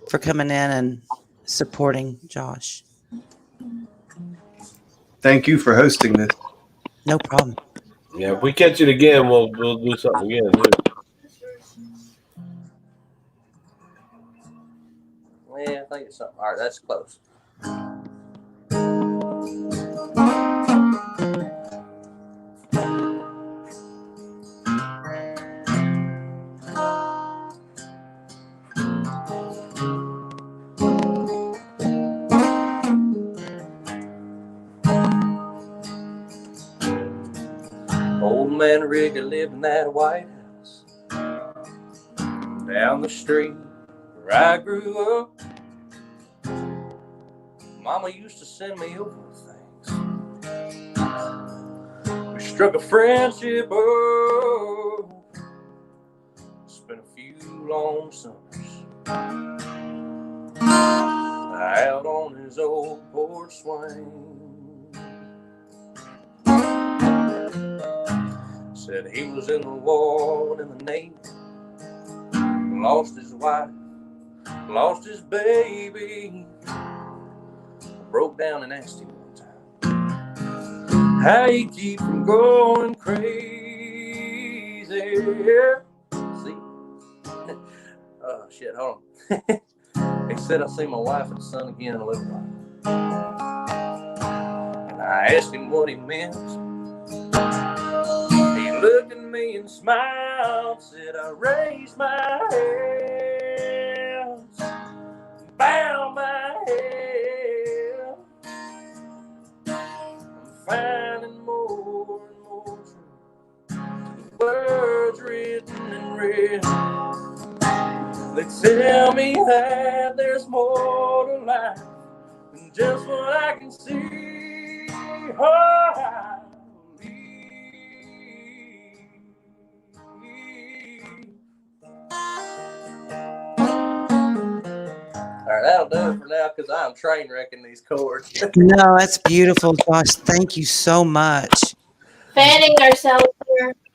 for coming in and supporting Josh. Thank you for hosting this. No problem. Yeah, if we catch it again, we'll do something again. Too. Yeah, I think it's something. All right, that's close. Old man Rigger lived in that White House down the street where I grew up. Mama used to send me over things. We struck a friendship up, spent a few long summers out on his old porch swing. Said he was in the war and in the Navy, lost his wife, lost his baby. Broke down and asked him one time how he keep from going crazy. See? Oh shit, hold on. He said, I see my wife and son again in a little while. And I asked him what he meant. He looked at me and smiled, said, I raised my hands, bow my head. I'm finding more and more truth, words written in red. They tell me that there's more to life than just what I can see. Oh, I all right, that'll do it for now because I'm train wrecking these chords. No, that's beautiful, Josh. Thank you so much. Fanning ourselves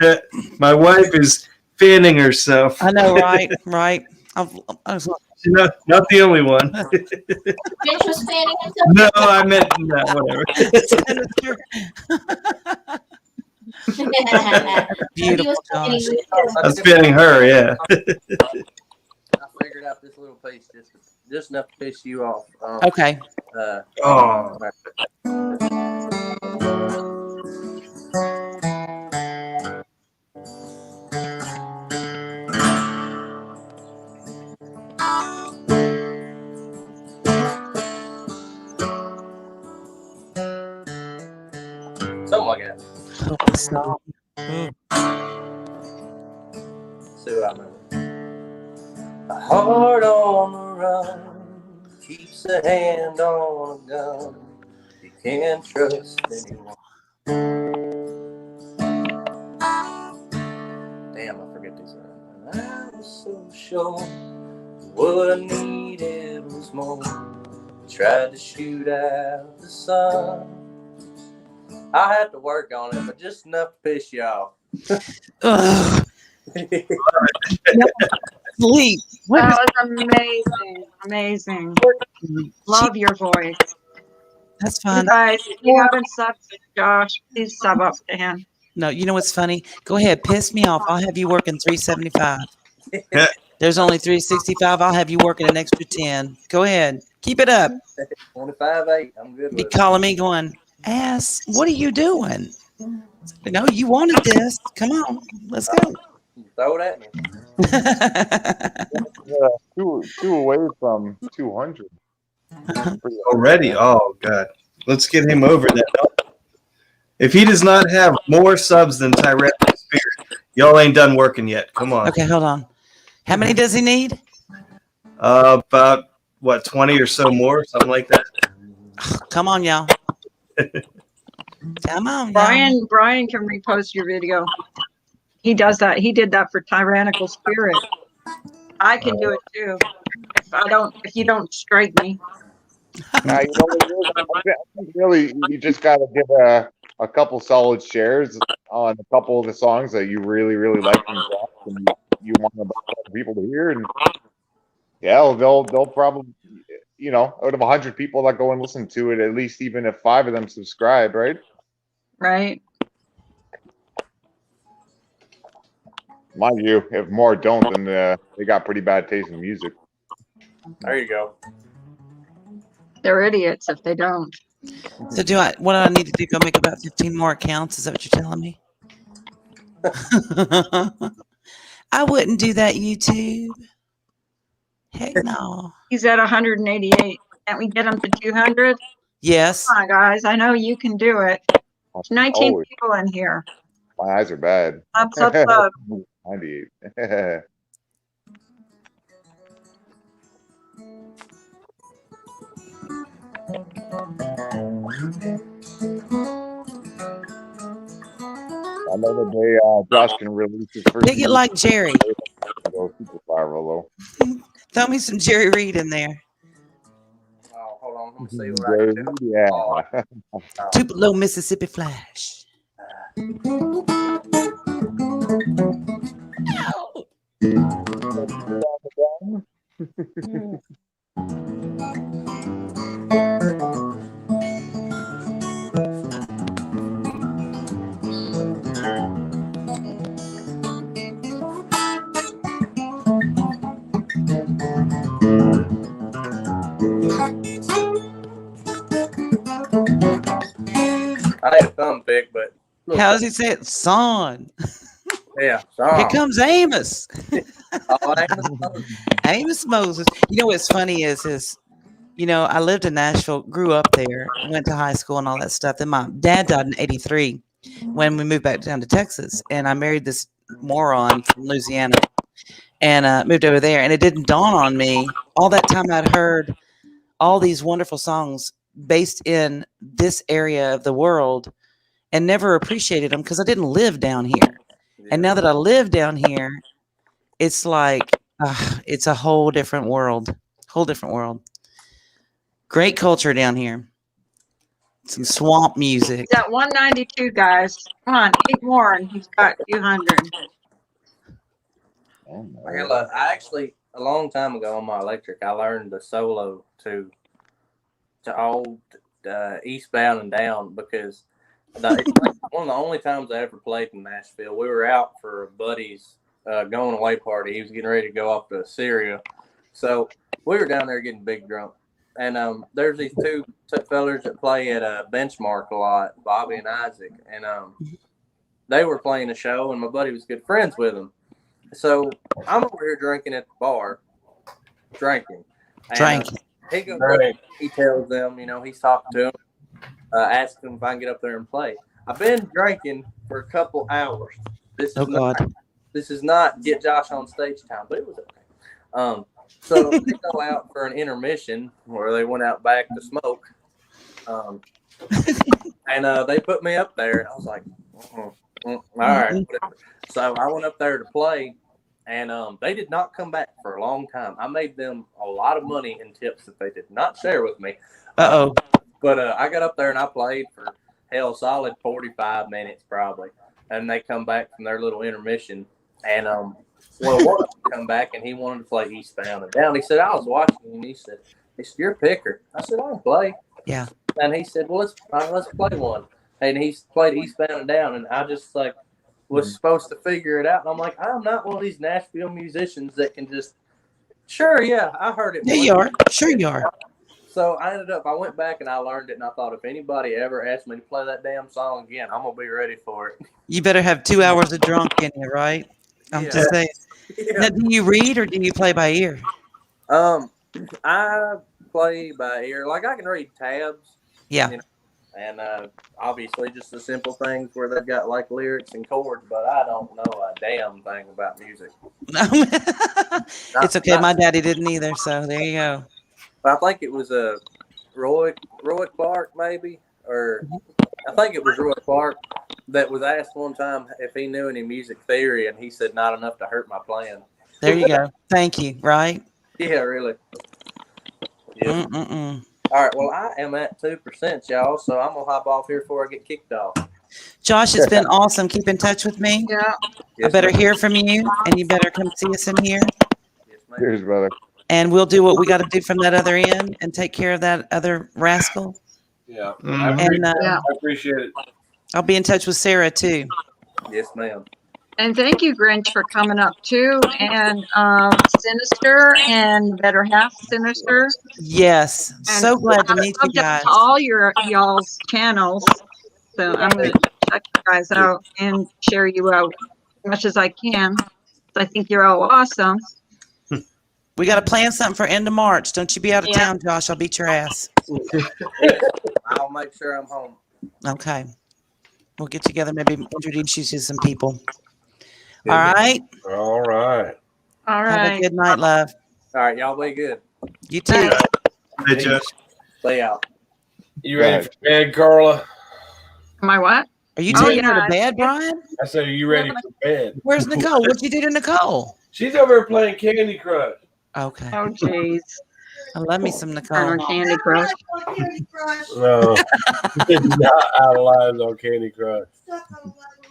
here. My wife is fanning herself. I know, right? Right. I was like, She's not the only one. Finch was fanning himself. No, I meant no, whatever. beautiful, Josh. I was fanning her, yeah. I figured out this little piece just enough to piss you off. Okay. Oh. Something like that. See what I remember. A heart on the run keeps a hand on a gun. You can't trust anyone. Damn, I forget these was so sure. What I needed was more. Tried to shoot out the sun. I had to work on it, but just enough to piss you off. Ugh. Sleep. What That is- was amazing. Amazing. Love your voice. That's You fine. guys, if you haven't subbed to Josh, please sub up to him. No, you know what's funny? Go ahead, piss me off. I'll have you working 375. There's only 365. I'll have you working an extra 10. Go ahead. Keep it up. 25-8. I'm good Be with calling me going, ass, what are you doing? No, you wanted this. Come on. Let's go. it. Throw it at me. Two away from 200. Already? Oh God. Let's get him over that. If he does not have more subs than Tyrannical Spirit, y'all ain't done working yet. Come on. Okay, hold on. How many does he need? About what, 20 or so more, something like that. Come on, y'all. Come on, Brian can repost your video. He does that. He did that for Tyrannical Spirit. I can do it too. If you don't strike me. You know what it is? I think really, you just got to give a couple solid shares on a couple of the songs that you really, really like from Josh and you want other people to hear. And yeah, they'll probably, you know, out of 100 people that go and listen to it, at least even if 5 of them subscribe, right? Right. Mind you, if more don't, then they got pretty bad taste in music. There you go. They're idiots if they don't. So what do I need to do? Go make about 15 more accounts? Is that what you're telling me? I wouldn't do that, YouTube. Heck no. He's at 188. Can't we get him to 200? Yes. Come on, guys. I know you can do it. There's 19 Oh, people in here. my eyes are bad. Sub. 98. I know the day Josh can release his first. Pick it like Jerry. Go super viral though. Throw me some Jerry Reed in there. Oh, hold on. Let me see what I can do. Yeah. Tupelo, Mississippi Flash. I need a thumb pick, but How does he say it? Son. yeah. Here comes Amos. Oh, Amos. Amos Moses. You know what's funny is you know, I lived in Nashville, grew up there, went to high school and all that stuff. Then my dad died in '83 when we moved back down to Texas, and I married this moron from Louisiana and moved over there. And it didn't dawn on me all that time I'd heard all these wonderful songs based in this area of the world and never appreciated them because I didn't live down here. And now that I live down here, it's like it's a whole different world. Great culture down here. Some swamp music. He's at 192, guys. Come on, 8 more, and he's got 200. I actually, a long time ago on my electric, I learned the solo to old Eastbound and Down because it's like one of the only times I ever played in Nashville. We were out for a buddy's going away party. He was getting ready to go off to Syria. So we were down there getting big drunk. And there's these two fellers that play at Benchmark a lot, Bobby and Isaac. And they were playing a show, and my buddy was good friends with them. So I'm over here drinking at the bar, drinking. He goes, he tells them, you know, he's talking to them, asking them if I can get up there and play. I've been drinking for a couple hours. This is not get Josh on stage time, but it was okay. So they go out for an intermission where they went out back to smoke. And they put me up there, and I was like, all right, whatever. So I went up there to play, and they did not come back for a long time. I made them a lot of money in tips that they did not share with me. Uh-oh. But I got up there and I played for solid 45 minutes probably, and they come back from their little intermission, and one of them come back and he wanted to play Eastbound and Down. He said, I was watching you, and he said, you're a picker. I said, I can play. Yeah. And he said, well, let's play one. And he played Eastbound and Down, and I just was supposed to figure it out. And I'm like, I'm not one of these Nashville musicians that can just, sure, yeah, I heard it. Yeah, you are. Sure you are. So I went back and I learned it, and I thought if anybody ever asked me to play that damn song again, I'm going to be ready for it. You better have 2 hours of drunk in you, right? I'm just saying. Yeah. Now, do you read or do you play by ear? I play by ear. Like, I can read tabs. Yeah. You know, and obviously just the simple things where they've got like lyrics and chords, but I don't know a damn thing about music. It's okay. My daddy didn't either, so there you go. I think it was Roy Clark, maybe, or I think it was Roy Clark that was asked one time if he knew any music theory, and he said not enough to hurt my playing. There you go. Thank you. Right? Yeah, really. Yeah. All right. Well, I am at 2%, y'all, so I'm gonna hop off here before I get kicked off. Josh, it's been awesome. Keep in touch with me. Yeah. I better hear from you, and you better come see us in here. Yes, ma'am. Cheers, brother. And we'll do what we got to do from that other end and take care of that other rascal. Yeah. And I appreciate it. I'll be in touch with Sarah too. Yes, ma'am. And thank you, Grinch, for coming up too. And Sinister and Better Half Sinister. Yes. And So glad to meet you guys. To all y'all's channels. So I'm going to check you guys out and share you out as much as I can. I think you're all awesome. We got to plan something for end of March. Don't you be out of town, Josh. I'll beat your ass. I'll make sure I'm home. Okay. We'll get together, maybe introduce you to some people. All right. All right. All Have right. a good night, love. All right, y'all be good. You too. Hey, Josh. Stay out. You ready for bed, Carla? Am I what? Are you Oh, taking her yeah. to bed, Brian? I said, are you ready for bed? Where's Nicole? What'd you do to Nicole? She's over here playing Candy Crush. Okay. Oh, jeez. I love me some On Nicole. our Candy Crush. Candy Crush. No, she's not out of lines on Candy Crush.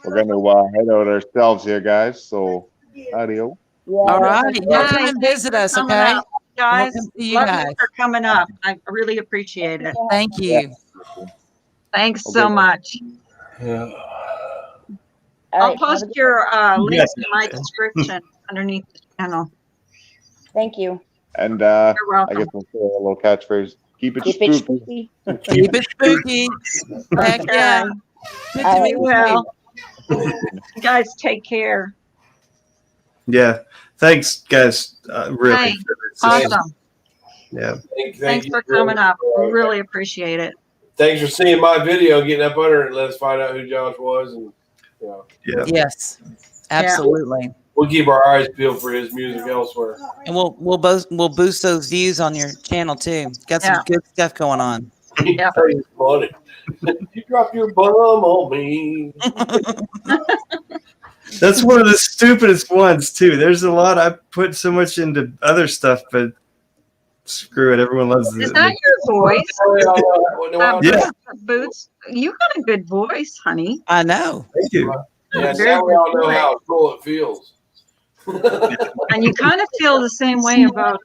We're going to head out ourselves here, guys. So, adios. All right. You Guys, come and visit us, coming okay? up. Guys, Welcome to you love guys. you for coming up. I really appreciate it. Thank you. Thanks so much. Yeah. I'll post your link Yes. in my description underneath the channel. Thank you. And You're I welcome. guess we'll say a little catchphrase. Keep it Keep it spooky. spooky. Keep it spooky. Heck Okay. yeah. Good to All meet right. you. Well, you guys take care. Yeah. Thanks, guys. Really. Thanks. It's just- Awesome. Yeah. Thanks for coming up. We really appreciate it. Thanks for seeing my video, getting up under it, and let us find out who Josh was. And Yeah. Yes. Absolutely. we'll keep our eyes peeled for his music elsewhere. And we'll boost those views on your channel too. Got some good stuff going on. Yeah. It's funny. You dropped your bum on me. That's one of the stupidest ones too. There's a lot. I put so much into other stuff, but screw it. Everyone loves Is it. that your voice? Yeah. Boots, you got a good voice, honey. I know. Thank you. Yeah, Very now we all know good. how cool it feels. And you kind of feel the same way about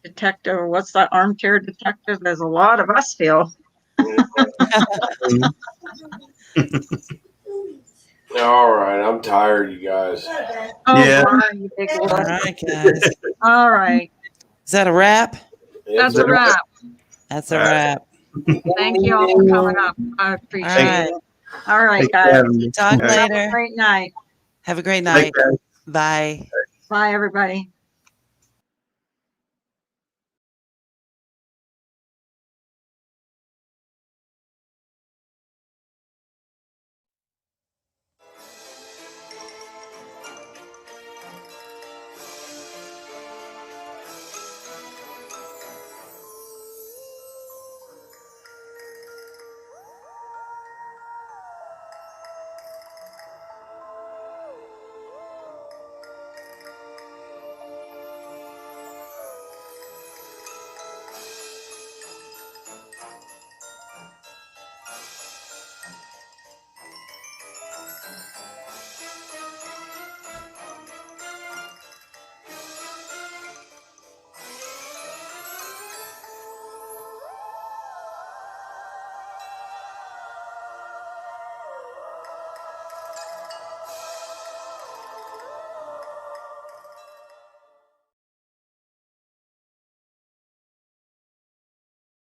detective. What's that armchair detective? There's a lot of us feel. All right, I'm tired, you guys. Oh, Yeah. Brian, you big All one. right, guys. All right. Is that a wrap? That's a wrap. That's a wrap. Thank you all for coming up. I All appreciate right. it. All right, Thanks for guys. having me. Talk All right. Have a later. great night. Have a great Thanks, night. guys. Bye. Bye, everybody.